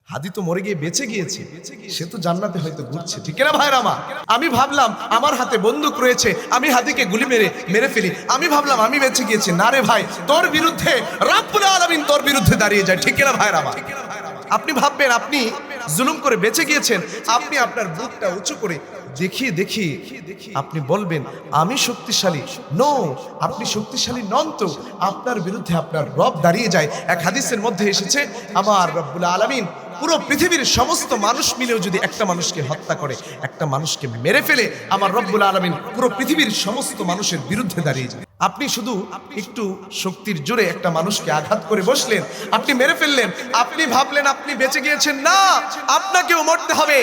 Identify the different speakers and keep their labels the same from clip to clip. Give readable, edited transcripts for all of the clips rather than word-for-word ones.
Speaker 1: হাদি তো মরে গিয়ে বেঁচে গিয়েছে, সে তো জান্নাতে হয়তো ঘুরছে, ঠিক না ভাইরা আমার? আমি ভাবলাম আমার হাতে বন্দুক রয়েছে, আমি হাদিকে গুলি মেরে ফেলি, আমি ভাবলাম আমি বেঁচে গিয়েছি। না রে ভাই, তোর বিরুদ্ধে রব্বুল আলামিন তোর বিরুদ্ধে দাঁড়িয়ে যায়, ঠিক না ভাইরা আমার? আপনি ভাববেন আপনি জুলুম করে বেঁচে গিয়েছেন, আপনি আপনার বুকটা উঁচু করে দেখিয়ে আপনি বলবেন আমি শক্তিশালী। নো, আপনি শক্তিশালী নন তো, আপনার বিরুদ্ধে আপনার রব দাঁড়িয়ে যায়। এক হাদিসের মধ্যে এসেছে, আমার রব্বুল আলামিন পুরো পৃথিবীর সমস্ত মানুষ মিলেও যদি একটা মানুষকে হত্যা করে, একটা মানুষকে মেরে ফেলে, আমার রব্বুল আলামিন পুরো পৃথিবীর সমস্ত মানুষের বিরুদ্ধে দাঁড়িয়ে যায়। আপনি শুধু একটু শক্তির জোরে একটা মানুষকে আঘাত করে বসলেন, আপনি মেরে ফেললেন, আপনি ভাবলেন আপনি বেঁচে গিয়েছেন। না, আপনাকেও মরতে হবে।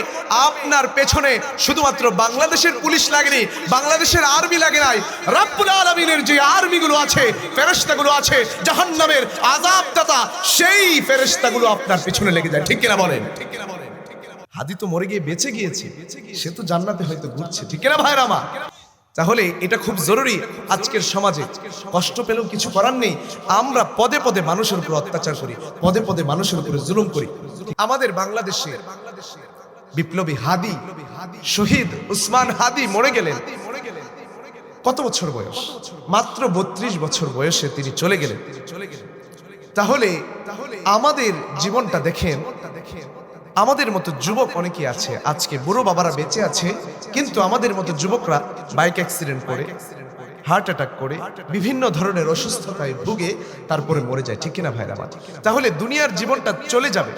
Speaker 1: আপনার পেছনে শুধুমাত্র বাংলাদেশের পুলিশ লাগেনি, বাংলাদেশের আর্মি লাগে নাই, রব্বুল আলামিনের যে আর্মিগুলো আছে, ফেরেশতাগুলো আছে, জাহান্নামের আযাবদাতা, সেই ফেরেশতাগুলো আপনার পেছনে লেগে যায়, ঠিক কিনা বলেন? হাদি তো মরে গিয়ে বেঁচে গিয়েছে, সে তো জান্নাতে হয়তো ঘুরছে, ঠিক কিনা ভাইরা আমার? তাহলে এটা খুব জরুরি। আজকের সমাজে কষ্ট পেলেও কিছু করার নেই, আমরা পদে পদে মানুষের উপর অত্যাচার করি, পদে পদে মানুষের উপরে জুলুম করি। আমাদের বাংলাদেশে বিপ্লবী হাদি, শহীদ উসমান হাদি মরে গেলেন। কত বছর বয়স? মাত্র 32 বছর বয়সে তিনি চলে গেলেন। তাহলে আমাদের জীবনটা দেখেন, আমাদের মতো যুবক অনেকে আছে, আজকে বুড়ো বাবারা বেঁচে আছে, কিন্তু আমাদের মতো যুবকরা বাইক অ্যাক্সিডেন্ট করে, হার্ট অ্যাটাক করে, বিভিন্ন ধরনের অসুস্থতায় ভুগে তারপরে মরে যায়, ঠিক কিনা ভাইরা আমার? তাহলে দুনিয়ার জীবনটা চলে যাবে,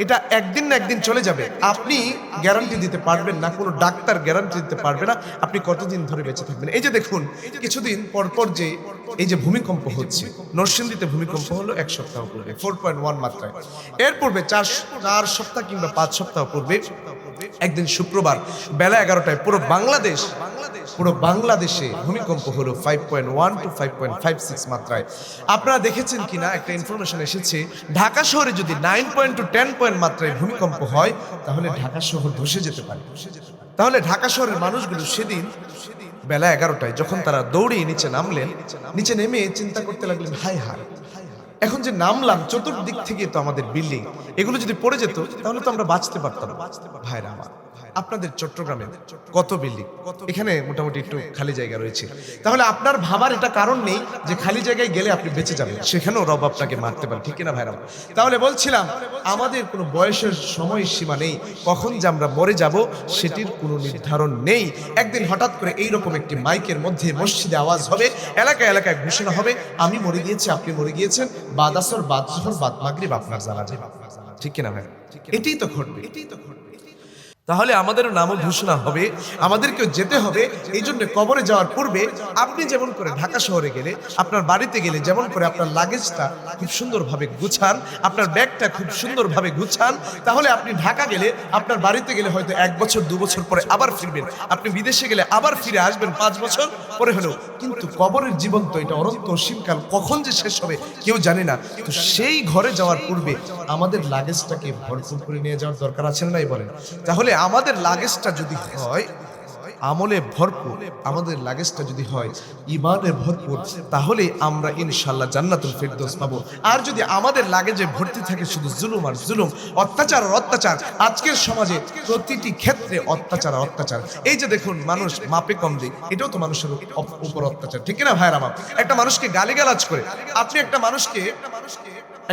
Speaker 1: এটা একদিন না একদিন চলে যাবে। আপনি গ্যারান্টি দিতে পারবেন না, কোনো ডাক্তার গ্যারান্টি দিতে পারবে না আপনি কতদিন ধরে বেঁচে থাকবেন। এই যে দেখুন, কিছুদিন পরপর যে এই যে ভূমিকম্প হচ্ছে, নরসিংদীতে ভূমিকম্প হলো 1 সপ্তাহ পূর্বে 4.1 মাত্রায়। এর পূর্বে 4 সপ্তাহ কিংবা 5 সপ্তাহ পূর্বে একদিন শুক্রবার বেলা 11টায় পুরো বাংলাদেশে ভূমিকম্প হলো 5.1 to 5.56 মাত্রায়। আপনারা দেখেছেন কিনা, একটা ইনফরমেশন এসেছে, ঢাকা শহরে যদি 9 পয়েন্ট টু 10 পয়েন্ট মাত্রায় ভূমিকম্প হয়, তাহলে ঢাকা শহর ধসে যেতে পারে। তাহলে ঢাকা শহরের মানুষগুলো সেদিন বেলা 11টায় যখন তারা দৌড়ে নিচে নামলেন, নিচে নেমে চিন্তা করতে লাগলেন, হায় হায়, এখন যে নামলাম চতুর্দিক থেকে তো আমাদের বিল্ডিং, এগুলো যদি পড়ে যেত তাহলে তো আমরা বাঁচতে পারতাম। ভাইরা আমার, আপনাদের চট্টগ্রামে কত বিল্ডিং, এখানে মোটামুটি একটু খালি জায়গা রয়েছে। তাহলে আপনার ভাবার এটা কারণ নেই যে খালি জায়গায় গেলে আপনি বেঁচে যাবেন, সেখানেও রব আপনাকে মারতে পারে, ঠিক কিনা ভাইরা? তাহলে বলছিলাম, আমাদের কোনো বয়সের সময়সীমা নেই, কখন যে আমরা মরে যাব সেটির কোনো নির্ধারণ নেই। একদিন হঠাৎ করে এইরকম একটি মাইকের মধ্যে মসজিদে আওয়াজ হবে, এলাকায় এলাকায় ঘোষণা হবে, আমি মরে গিয়েছি, আপনি মরে গিয়েছেন, বাদ আসর, বাদ জোহর, বাদ মাগরিব আপনার জানাজা, ঠিক কিনা ভাই? এটাই তো ঘটবে। তাহলে আমাদেরও নামও ঘোষণা হবে, আমাদেরকেও যেতে হবে। এই জন্য কবরে যাওয়ার পূর্বে আপনি যেমন করে ঢাকা শহরে গেলে, আপনার বাড়িতে গেলে যেমন করে আপনার লাগেজটা খুব সুন্দরভাবে গুছান, আপনার ব্যাগটা খুব সুন্দরভাবে গুছান, তাহলে আপনি ঢাকা গেলে, আপনার বাড়িতে গেলে হয়তো 1 বছর 2 বছর পরে আবার ফিরবেন, আপনি বিদেশে গেলে আবার ফিরে আসবেন 5 বছর পরে হলেও। কিন্তু কবরের জীবন তো এটা অনন্ত অসীমকাল, কখন যে শেষ হবে কেউ জানে না। তো সেই ঘরে যাওয়ার পূর্বে আমাদের লাগেজটাকে ভরপুর করে নিয়ে যাওয়ার দরকার আছে না নাই বলেন? তাহলে আমাদের লাগেজটা যদি হয় আমলে ভরপুর, আমাদের লাগেজটা যদি হয় ঈমানে ভরপুর, তাহলে আমরা ইনশাআল্লাহ জান্নাতুল ফিরদৌস পাবো। আর যদি আমাদের লাগেজে ভর্তি থাকে শুধু জুলুম আর জুলুম, অত্যাচার আর অত্যাচার, আজকের সমাজে প্রতিটি ক্ষেত্রে অত্যাচার আর অত্যাচার। এই যে দেখুন, মানুষ মাপে কম দিক, এটাও তো মানুষের উপর অত্যাচার, ঠিক না ভাইরা আমার? একটা মানুষকে গালিগালাজ করে, আপনি একটা মানুষকে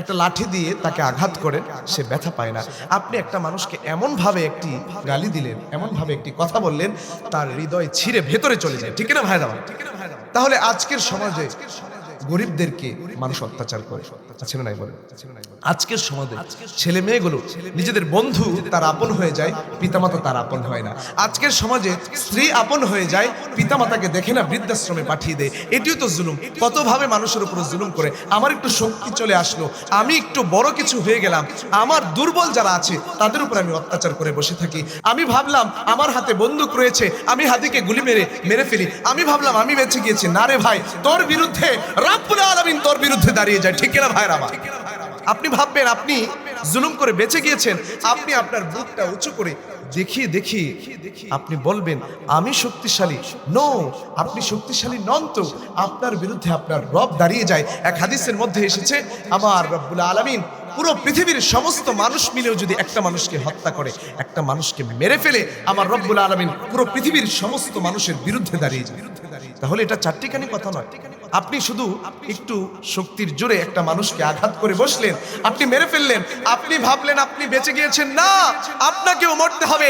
Speaker 1: একটা লাঠি দিয়ে তাকে আঘাত করেন, সে ব্যথা পায় না। আপনি একটা মানুষকে এমন ভাবে একটি গালি দিলেন, এমন ভাবে একটি কথা বললেন, তার হৃদয় ছিঁড়ে ভেতরে চলে যায়, ঠিক না ভাইরা? তাহলে আজকের সমাজে গরিবদেরকে মানুষ অত্যাচার করে, আছে না নাই বলেন? আজকের সমাজে ছেলে মেয়েগুলো নিজেদের বন্ধু তার আপন হয়ে যায়, পিতামাতা তার আপন হয় না। আজকের সমাজে স্ত্রী আপন হয়ে যায়, পিতামাতাকে দেখে না বৃদ্ধাশ্রমে পাঠিয়ে দেয়। এটিও তো জুলুম। কতভাবে মানুষের উপর জুলুম করে। আমার একটু শক্তি চলে আসলো, আমি একটু বড় কিছু হয়ে গেলাম, আমার দুর্বল যারা আছে তাদের উপর আমি অত্যাচার করে বসে থাকি। আমি ভাবলাম আমার হাতে বন্দুক রয়েছে, আমি হাদিকে গুলি মেরে ফেলি, আমি ভাবলাম আমি বেঁচে গিয়েছি। না রে ভাই, তোর বিরুদ্ধে রব্বুল আলামিন তোর বিরুদ্ধে দাঁড়িয়ে যায়, ঠিক কিনা ভাইরা আমার? আপনি ভাববেন আপনি জুলুম করে বেঁচে গিয়েছেন, আপনি আপনার বুকটা উঁচু করে দেখিয়ে দেখিয়ে আপনি বলবেন আমি শক্তিশালী। নো, আপনি শক্তিশালী নন তো, আপনার বিরুদ্ধে আপনার রব দাঁড়িয়ে যায়। এক হাদিসের মধ্যে এসেছে, আমার রব্বুল আলামিন পুরো পৃথিবীর সমস্ত মানুষ মিলেও যদি একটা মানুষকে হত্যা করে, একটা মানুষকে মেরে ফেলে, আমার রব্বুল আলামিন পুরো পৃথিবীর সমস্ত মানুষের বিরুদ্ধে দাঁড়িয়ে যায়। তাহলে এটা চারটিখানি কথা নয়। আপনি শুধু একটু শক্তির জোরে একটা মানুষকে আঘাত করে বসলেন, আপনি মেরে ফেললেন, আপনি ভাবলেন আপনি বেঁচে গিয়েছেন। না, আপনাকেও মরতে হবে।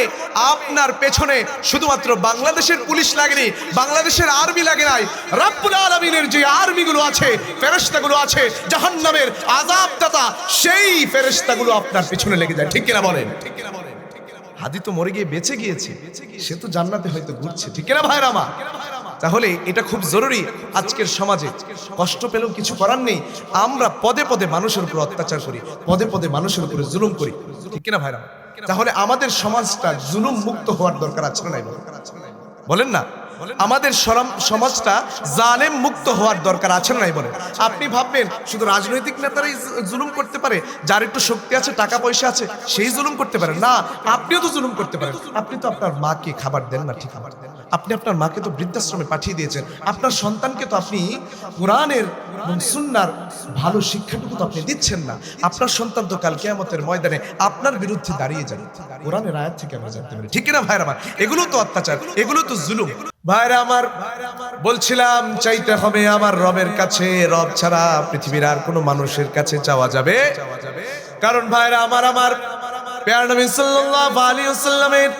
Speaker 1: আপনার পেছনে শুধুমাত্র বাংলাদেশের পুলিশ লাগেনি, বাংলাদেশের আর্মি লাগে নাই, রব্বুল আলামিনের যে আর্মিগুলো আছে, ফেরেশতাগুলো আছে, জাহান্নামের আযাবদাতা, সেই ফেরেশতাগুলো আপনার পিছনে লেগে যায়। ঠিক কিনা বলেন? হাদি তো মরে গিয়ে বেঁচে গিয়েছে, সে তো জান্নাতে হয়তো ঘুরছে। ঠিক কিনা ভাইরা আমার? তাহলে এটা খুব জরুরি। আজকের সমাজে কষ্ট পেলেও কিছু করার নেই, আমরা পদে পদে মানুষের উপর অত্যাচার করি, পদে পদে মানুষের উপরে জুলুম করি। ঠিক কিনা ভাইরা? তাহলে আমাদের সমাজটা জুলুম মুক্ত হওয়ার দরকার আছে না নাই? বলেন না, আমাদের সমাজটা জালেম মুক্ত হওয়ার দরকার আছে না নাই? বলেন। আপনি ভাববেন শুধু রাজনৈতিক নেতারাই জুলুম করতে পারে, যার একটু শক্তি আছে, টাকা পয়সা আছে, সেই জুলুম করতে পারে? না, আপনিও তো জুলুম করতে পারেন। আপনি তো আপনার মাকে খাবার দেন না, ঠিক খাবার দেন, আপনি আপনার মাকে তো বৃদ্ধাশ্রমে পাঠিয়ে দিয়েছেন, আপনার সন্তানকে তো আপনি কোরআনের এবং সুন্নাহর ভালো শিক্ষাটুকু তো আপনি দিচ্ছেন না। আপনার সন্তান তো কাল কিয়ামতের ময়দানে আপনার বিরুদ্ধে দাঁড়িয়ে যাবে। কোরআনের আয়াত থেকে আমরা জানতে পারি। ঠিক কিনা ভাইরা আমার? এগুলো তো অত্যাচার, এগুলো তো জুলুম। ভাইরা আমার, বলছিলাম চাইতে হবে আমার রবের কাছে। রব ছাড়া পৃথিবীর আর কোনো মানুষের কাছে চাওয়া যাবে? কারণ ভাইরা আমার, আমার প্যার নবী সাল্লাল্লাহু আলাইহি ওয়াসাল্লামের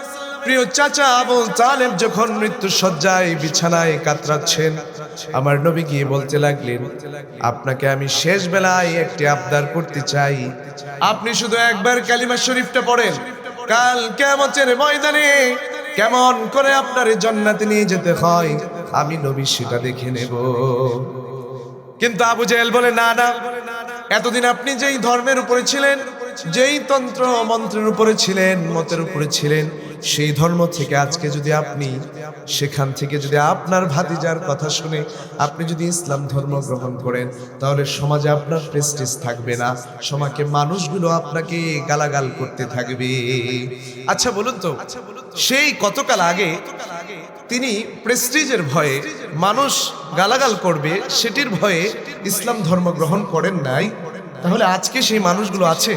Speaker 1: প্রিয় চাচা আবু তালেব যখন মৃত্যু শয্যায় বিছানায় কাতরাচ্ছেন, আমার নবী গিয়ে বলতে লাগলেন, আপনাকে আমি শেষ বেলায় একটি আবদার করতে চাই, আপনি শুধু একবার কালিমা শরীফটা পড়েন, কাল কিয়ামতের ময়দানে কেমন করে আপনার জান্নাতে নিয়ে যেতে হয় আমি নবী সেটা দেখে নেব। কিন্তু আবু জেহেল বলে, না না, এতদিন আপনি যেই ধর্মের উপরে ছিলেন, যেই তন্ত্র মন্ত্রের উপরে ছিলেন, মতের উপরে ছিলেন, সেই ধর্ম থেকে আজকে যদি আপনি সেখান থেকে যদি আপনার ভাতিজার কথা শুনে আপনি যদি ইসলাম ধর্ম গ্রহণ করেন, তাহলে সমাজে আপনার প্রেস্টিজ থাকবে না, সমাজে মানুষগুলো আপনাকে গালাগাল করতে থাকবে। আচ্ছা বলুন তো, সেই কতকাল আগে তিনি প্রেস্টিজের ভয়ে মানুষ গালাগাল করবে সেটির ভয়ে ইসলাম ধর্ম গ্রহণ করেন নাই, তাহলে আজকে সেই মানুষগুলো আছে,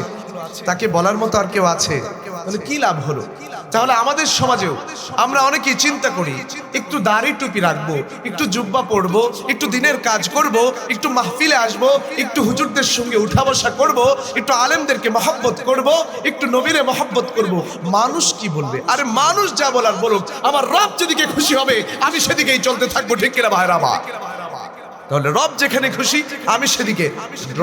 Speaker 1: তাকে বলার মতো আর কেউ আছে? তাহলে কি লাভ হলো? তাহলে আমাদের সমাজেও আমরা অনেকেই চিন্তা করি একটু দাড়ি টুপি রাখবো, একটু জুব্বা পরবো, একটু দিনের কাজ করব, একটু মাহফিলে আসবো, একটু হুজুরদের সঙ্গে উঠা বসা করবো, একটু আলেমদেরকে মহব্বত করব, একটু নবীরে মহব্বত করব, মানুষ কি বলবে? আরে মানুষ যা বলার বলুক, আমার রব যেদিকে খুশি হবে আমি সেদিকেই চলতে থাকবো। ঠিক কিনা ভাইরা আমার? তাহলে রব যেখানে খুশি আমি সেদিকে,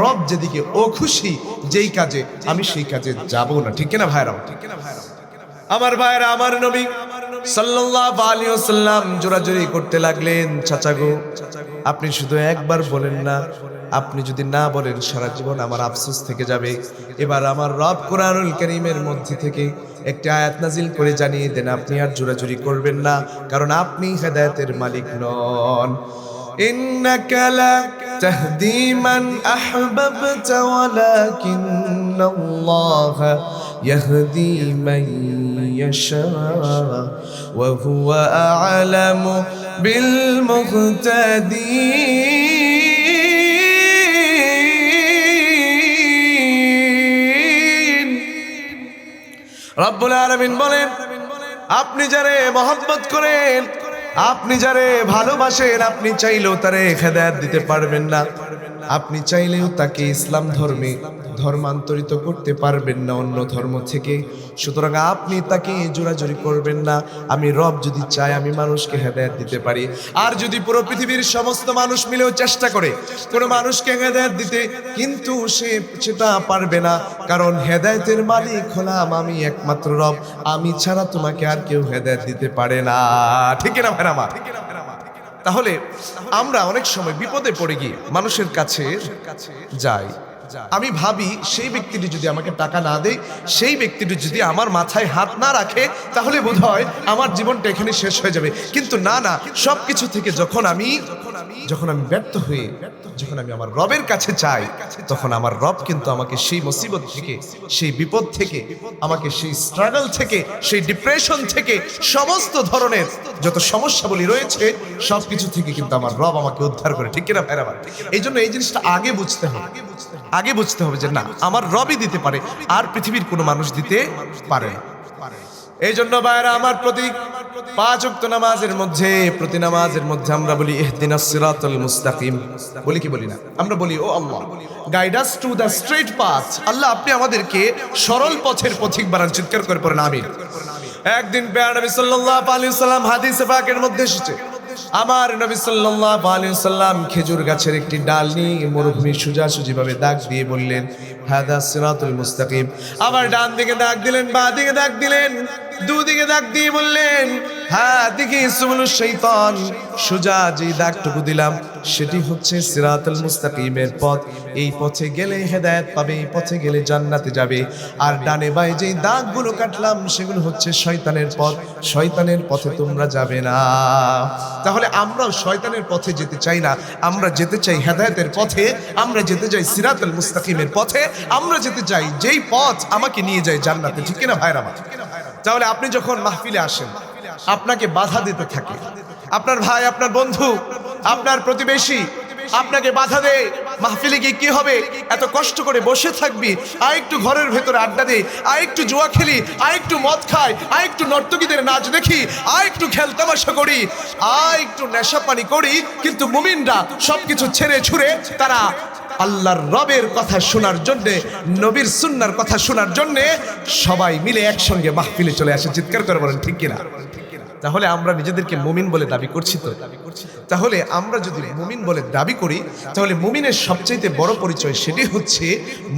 Speaker 1: রব যেদিকে ও খুশি যেই কাজে আমি সেই কাজে যাব না। ঠিক কিনা ভাইরা? আমার ভাইরা, আমার নবী সাল্লাল্লাহু আলাইহি ওয়াসাল্লাম জোরাজুরি করতে লাগলেন, চাচা গো আপনি শুধু একবার বলেন না, আপনি যদি না বলেন সারা জীবন আমার আফসোস থেকে যাবে। এবার আমার রব কোরআনুল কারীমের মধ্যে থেকে একটি আয়াত নাজিল করে জানিয়ে দেন আপনি আর জোরাজুরি করবেন না, কারণ আপনি হেদায়েতের মালিক নন। ইন্নাকা লা তাহদি মান আহবাবতা ওয়ালাকিন্নাল্লাহ ইয়াহদি মান ইয়াশা ওয়া হুয়া আ'লামু বিল মুহতাদিন। রব্বুল আলামিন বলেন, আপনি যারে মহব্বত করেন, আপনি যারে ভালোবাসেন, আপনি চাইলেও তারে হেদায়েত দিতে পারবেন না, আপনি চাইলেও তাকে ইসলাম ধর্মে ধর্মান্তরিত করতে পারবেন না অন্য ধর্ম থেকে। সুতরাং আপনি তাকে জোরাজুরি করবেন না। আমি রব যদি চাই আমি মানুষকে হেদায়েত দিতে পারি, আর যদি পুরো পৃথিবীর সমস্ত মানুষ মিলেও চেষ্টা করে কোনো মানুষকে হেদায়েত দিতে, কিন্তু সেটা পারবে না, কারণ হেদায়েতের মালিক হলাম আমি একমাত্র রব, আমি ছাড়া তোমাকে আর কেউ হেদায়েত দিতে পারে না। ঠিক না ভাই আমার? তাহলে আমরা অনেক সময় বিপদে পড়ে গিয়ে মানুষের কাছে যাই, আমি ভাবি সেই ব্যক্তিটি যদি আমাকে টাকা না দেয়, সেই ব্যক্তিটি যদি আমার মাথায় হাত না রাখে, তাহলে বোধহয় আমার জীবনটা এখানে শেষ হয়ে যাবে। কিন্তু না না, সবকিছু থেকে যখন আমি যখন আমি ব্যর্থ হয়ে যখন আমি আমার রবের কাছে চাই, তখন আমার রব কিন্তু আমাকে সেই মুসিবত থেকে, সেই বিপদ থেকে, আমাকে সেই স্ট্রাগল থেকে, সেই ডিপ্রেশন থেকে, সমস্ত ধরনের যত সমস্যাগুলি রয়েছে সবকিছু থেকে কিন্তু আমার রব আমাকে উদ্ধার করে। ঠিক কিনা ভাইরা আমার? এই জন্য এই জিনিসটা আগে বুঝতে হবে, আগে বুঝতে হবে যে না, আমার রবই দিতে পারে, আর পৃথিবীর কোনো মানুষ দিতে পারে না। এই জন্য ভাইরা আমার, প্রতি 5 ওয়াক্ত নামাজের মধ্যে, প্রতি নামাজের মধ্যে আমরা বলি ইহদিনাস সিরাতাল মুস্তাকিম। বলি কি বলি না? আমরা বলি ও আল্লাহ, guide us to the straight path. আল্লাহ, আপনি আমাদেরকে সরল পথের পথিক বানান। চিৎকার করে পড়েন আমিন। একদিন প্যারা নবী সাল্লাল্লাহু আলাইহি ওয়াসাল্লাম হাদিসে পাকের মধ্যে এসেছে, আমার নবী সাল্লাল্লাহু আলাইহি ওয়াসাল্লাম খেজুর গাছের একটি ডাল নিয়ে মরুভূমি সোজাসুজি ভাবে দাগ দিয়ে বললেন, হাদা সিরাতুল মুস্তাকিম। আবার ডান দিকে দাগ দিলেন, বাঁ দিকে দাগ দিলেন, দুদিকে দাগ দিয়ে বললেন, হ্যাঁ দিকে সুবুলুশ শাইতান। সোজা যে দাগটুকু দিলাম সেটি হচ্ছে সিরাতুল মুস্তাকিমের পথ। এই পথে গেলে হেদায়েত পাবে, এই পথে গেলে জান্নাতে যাবে। আর ডানে বাঁয়ে যে দাগগুলো কাটলাম সেগুলো হচ্ছে শয়তানের পথ, শয়তানের পথে তোমরা যাবে না। তাহলে আমরাও শয়তানের পথে যেতে চাই না, আমরা যেতে চাই হেদায়েতের পথে, আমরা যেতে চাই সিরাতুল মুস্তাকিমের পথে, আমরা যেতে চাই যেই পথ আমাকে নিয়ে যায় জান্নাতে। ঠিক কিনা ভাইরা আমার? তাহলে আপনি যখন মাহফিলে আসেন, আপনাকে বাধা দিতে থাকে আপনার ভাই, আপনার বন্ধু, আপনার প্রতিবেশী আপনাকে বাধা দেয়, মাহফিলে গিয়ে কি হবে, এত কষ্ট করে বসে থাকবি, আর একটু ঘরের ভেতরে আড্ডা দে, আর একটু জুয়া খেলি, আর একটু মদ খাই, আর একটু নর্তকীদের নাচ দেখি, আর একটু খেলতামাশা করি, আর একটু নেশা পানি করি। কিন্তু মুমিনরা সবকিছু ছেড়ে ছুড়ে তারা আল্লাহর রবের কথা শোনার জন্য, নবীর সুন্নাহর কথা শোনার জন্য সবাই মিলে একসঙ্গে মাহফিলে চলে আসে। চিৎকার করে বলেন ঠিক কিনা? তাহলে আমরা নিজেদেরকে মুমিন বলে দাবি করছি তো? তাহলে আমরা যদি মুমিন বলে দাবি করি, তাহলে মুমিনের সবচাইতে বড় পরিচয় সেটি হচ্ছে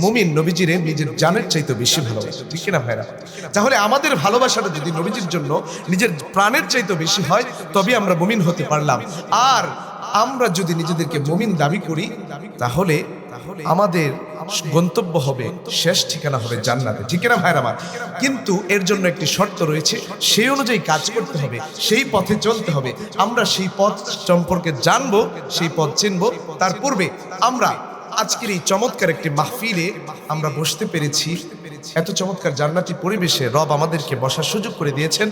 Speaker 1: মুমিন নবীজিরে নিজের জানের চাইতে বেশি ভালোবাসে। ঠিক কিনা ভাইরা? তাহলে আমাদের ভালোবাসাটা যদি নবীজির জন্য নিজের প্রাণের চাইতে বেশি হয়, তবে আমরা মুমিন হতে পারলাম। আর আমরা যদি নিজেদেরকে মুমিন দাবি করি, তাহলে আমাদের গন্তব্য হবে, শেষ ঠিকানা হবে জান্নাতে। ঠিক না ভাইরা আমার? কিন্তু এর জন্য একটি শর্ত রয়েছে, সেই অনুযায়ী কাজ করতে হবে, সেই পথে চলতে হবে। আমরা সেই পথ সম্পর্কে জানবো, সেই পথ চিনবো। তার পূর্বে আমরা আজকের এই চমৎকার একটি মাহফিলে আমরা বসতে পেরেছি। এত চমৎকার জান্নাতি পরিবেশে রব আমাদেরকে বসার সুযোগ করে দিয়েছেন।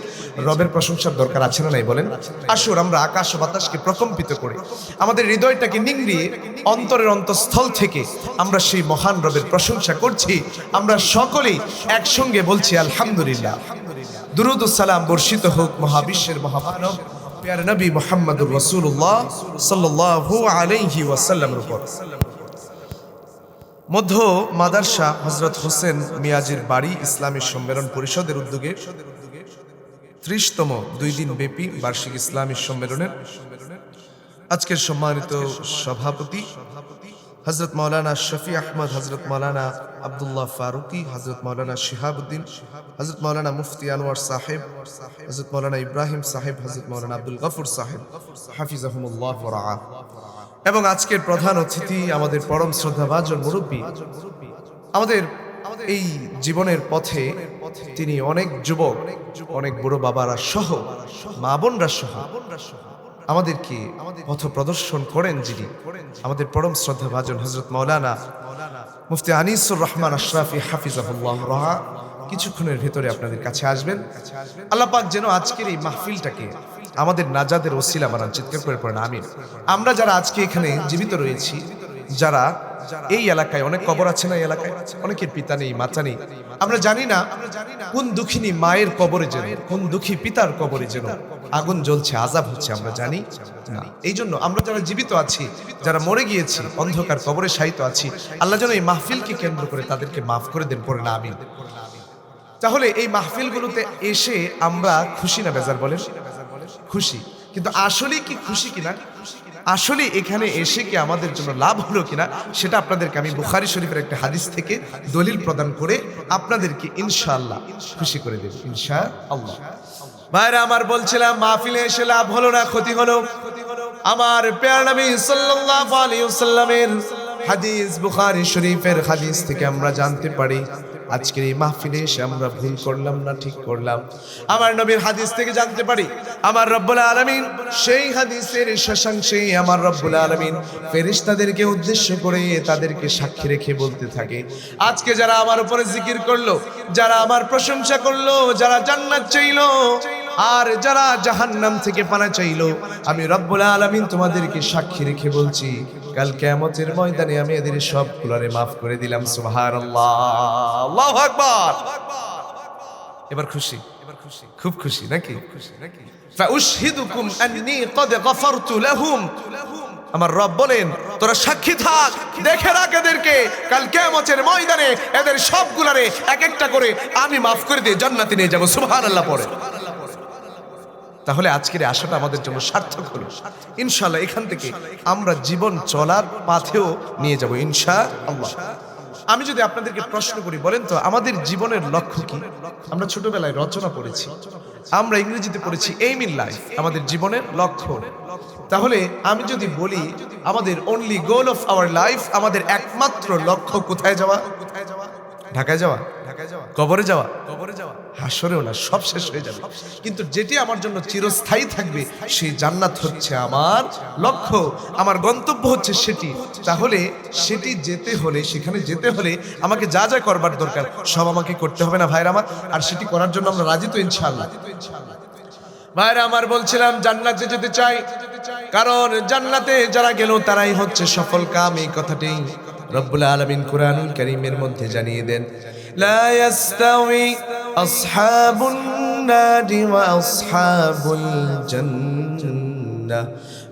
Speaker 1: রবের প্রশংসার দরকার আছে না নাই বলেন? আসুন আমরা আকাশ ও বাতাসকে প্রকম্পিত করে, আমাদের হৃদয়টাকে নিংড়িয়ে, অন্তরের অন্তঃস্থল থেকে আমরা সেই মহান রবের প্রশংসা করছি। আমরা সকলেই একসঙ্গে বলছি আলহামদুলিল্লাহ। দুরূদ ও সালাম বর্ষিত হোক মহাবিশ্বের মহামানব প্যারে নবী মুহাম্মদুর রাসূলুল্লাহ সাল্লাল্লাহু আলাইহি ওয়াসাল্লামের উপর। মধ্য মাদারসা হযরত হোসেন মিয়াজির বাড়ি ইসলামী সম্মেলন পরিষদের উদ্যোগে 30তম 2 দিন ব্যাপী বার্ষিক ইসলামী সম্মেলনের আজকের সম্মানিত সভাপতি হযরত মাওলানা শফি আহমদ, হযরত মাওলানা আব্দুল্লাহ ফারুকি, হযরত মাওলানা শিহাবুদ্দিন, হযরত মাওলানা মুফতি আনোয়ার সাহেব, হযরত মাওলানা ইব্রাহিম সাহেব, হযরত মাওলানা আব্দুল গফুর সাহেব হাফিজাহুমুল্লাহ ওয়া রাআ। এবং আজকের প্রধান অতিথি আমাদের পরম শ্রদ্ধাভাজন মুরব্বী, আমাদের এই জীবনের পথে তিনি অনেক যুবক, অনেক বড় বাবারা সহ, মা বোনরা সহ আমাদেরকে পথ প্রদর্শন করেন, যিনি আমাদের পরম শ্রদ্ধাভাজন হযরত মাওলানা মুফতি আনিসুর রহমান আশরাফি হাফিজাহুল্লাহ রাহা কিছুক্ষণের ভেতরে আপনাদের কাছে আসবেন। আল্লাহ পাক যেন আজকের এই মাহফিলটাকে আমাদের নাজাদের ওসিলা বানান। চিৎকার করে পড়েন আমিন। আমরা যারা আজকে এখানে জীবিত রয়েছি, যারা এই এলাকায়, অনেক কবর আছে না এই এলাকায়, অনেকের পিতা নেই, মাতা নেই, আমরা জানি না কোন দুঃখিনী মায়ের কবরে যেন, কোন দুঃখী পিতার কবরে যেন আগুন জ্বলছে, আযাব হচ্ছে, আমরা জানি না। এই জন্য আমরা যারা জীবিত আছি, যারা মরে গিয়েছি, অন্ধকার কবরে শায়িত আছি, আল্লাহ যেন এই মাহফিলকে কেন্দ্র করে তাদেরকে মাফ করে দেন। পড়েন আমিন। তাহলে এই মাহফিলগুলোতে এসে আমরা খুশি না বেজার বলেন? খুশি। কিন্তু আসলে কি খুশি কিনা, আসলে এখানে এসে কি আমাদের জন্য লাভ হলো কিনা, সেটা আপনাদেরকে আমি বুখারী শরীফের একটা হাদিস থেকে দলিল প্রদান করে আপনাদেরকে ইনশাআল্লাহ খুশি করে দেব ইনশাআল্লাহ। ভাইরা আমার, বলছিলাম মাহফিলে এসে লাভ হলো না ক্ষতি হলো। আমার প্রিয় নবী সাল্লাল্লাহু আলাইহি ওয়াসাল্লামের হাদিস, বুখারী শরীফের হাদিস থেকে আমরা জানতে পারি আজকের এই মাহফিলে এসে আমরা ভুল করলাম না ঠিক করলাম? আমার নবীর হাদিস থেকে জানতে পারি আমার রব্বুল আলামিন সেই হাদিসের শেষাংশে আমার রব্বুল আলামিন ফেরেশতাদেরকে উদ্দেশ্য করে তাদেরকে সাক্ষী রেখে বলতে থাকে, আজকে যারা আমার উপরে জিকির করলো, যারা আমার প্রশংসা করলো, যারা জান্নাত চাইলো আর যারা জাহান্নাম থেকে পানা চাইলো, আমি রব্বুল আলামিন তোমাদেরকে সাক্ষী রেখে বলছি, কাল কিয়ামতের ময়দানে আমি এদের সবগুলোরে মাফ করে দিলাম। সুবহানাল্লাহ, আল্লাহু আকবার। এবার খুশি, খুব খুশি নাকি? ফাউশহিদুকুম আন্নী ক্বাদ গফারতু লাহুম। আমার রব বলেন, তোরা সাক্ষী থাক, দেখে রাখ এদেরকে, কাল কিয়ামতের ময়দানে এদের সবগুলোরে এক একটা করে আমি মাফ করে দিয়ে জান্নাতে নিয়ে যাব। সুবহানাল্লাহ পড়ে। তাহলে আজকের আশাটা আমাদের জন্য সার্থক হলো। ইনশাআল্লাহ এখান থেকে আমরা জীবন চলার পথেও নিয়ে যাব ইনশাআল্লাহ। আমি যদি আপনাদেরকে প্রশ্ন করি, বলেন তো আমাদের জীবনের লক্ষ্য কি? আমরা ছোটবেলায় রচনা পড়েছি, আমরা ইংরেজিতে পড়েছি এইম ইন লাইফ, আমাদের জীবনের লক্ষ্য। তাহলে আমি যদি বলি আমাদের only goal of our life, আমাদের একমাত্র লক্ষ্য কোথায় যাওয়া? ঢাকায় যাওয়া, কবরে যাওয়া, হাসরেও না, সব শেষ হয়ে যাবে। কিন্তু যেটি আমার জন্য চিরস্থায়ী থাকবে সেই জান্নাত হচ্ছে আমার লক্ষ্য, আমার গন্তব্য হচ্ছে সেটি। তাহলে সেটি যেতে হলে, সেখানে যেতে হলে আমাকে যা যা করবার দরকার সব আমাকে করতে হবে না ভাইরা আমার? আর সেটি করার জন্য আমরা রাজি তো ইনশাআল্লাহ? ভাইরা আমার, বলছিলাম জান্নাতে যেতে চাই, কারণ জান্নাতে যারা গেল তারাই হচ্ছে সফল কাম। এই কথাটি রব্বুল আলামিন কুরআনুল কারীমের মধ্যে জানিয়ে দেন, লা ইয়াস্তাউই আসহাবুন নারি ওয়া আসহাবুল জান্নাহ,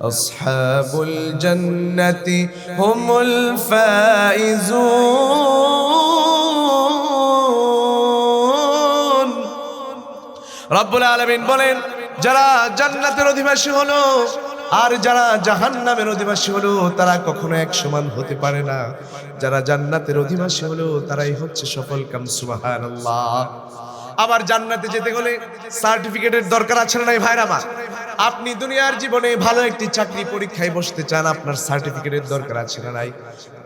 Speaker 1: আসহাবুল জান্নাতি হুমুল ফাইজুন। রব্বুল আলামিন বলেন, যারা জান্নাতের অধিবাসী হলো আর যারা জাহান্নামের অধিবাসী হলো তারা কখনো এক সমান হতে পারে না। যারা জান্নাতের অধিবাসী হলো তারাই হচ্ছে সফল কাম। সুবহানাল্লাহ। আবার জান্নাতে যেতে গেলে সার্টিফিকেটের দরকার আছে না নাই ভাইরা আমার? আপনি দুনিয়ার জীবনে ভালো একটি চাকরি পরীক্ষায় বসতে চান, আপনার সার্টিফিকেটের দরকার আছে না নাই?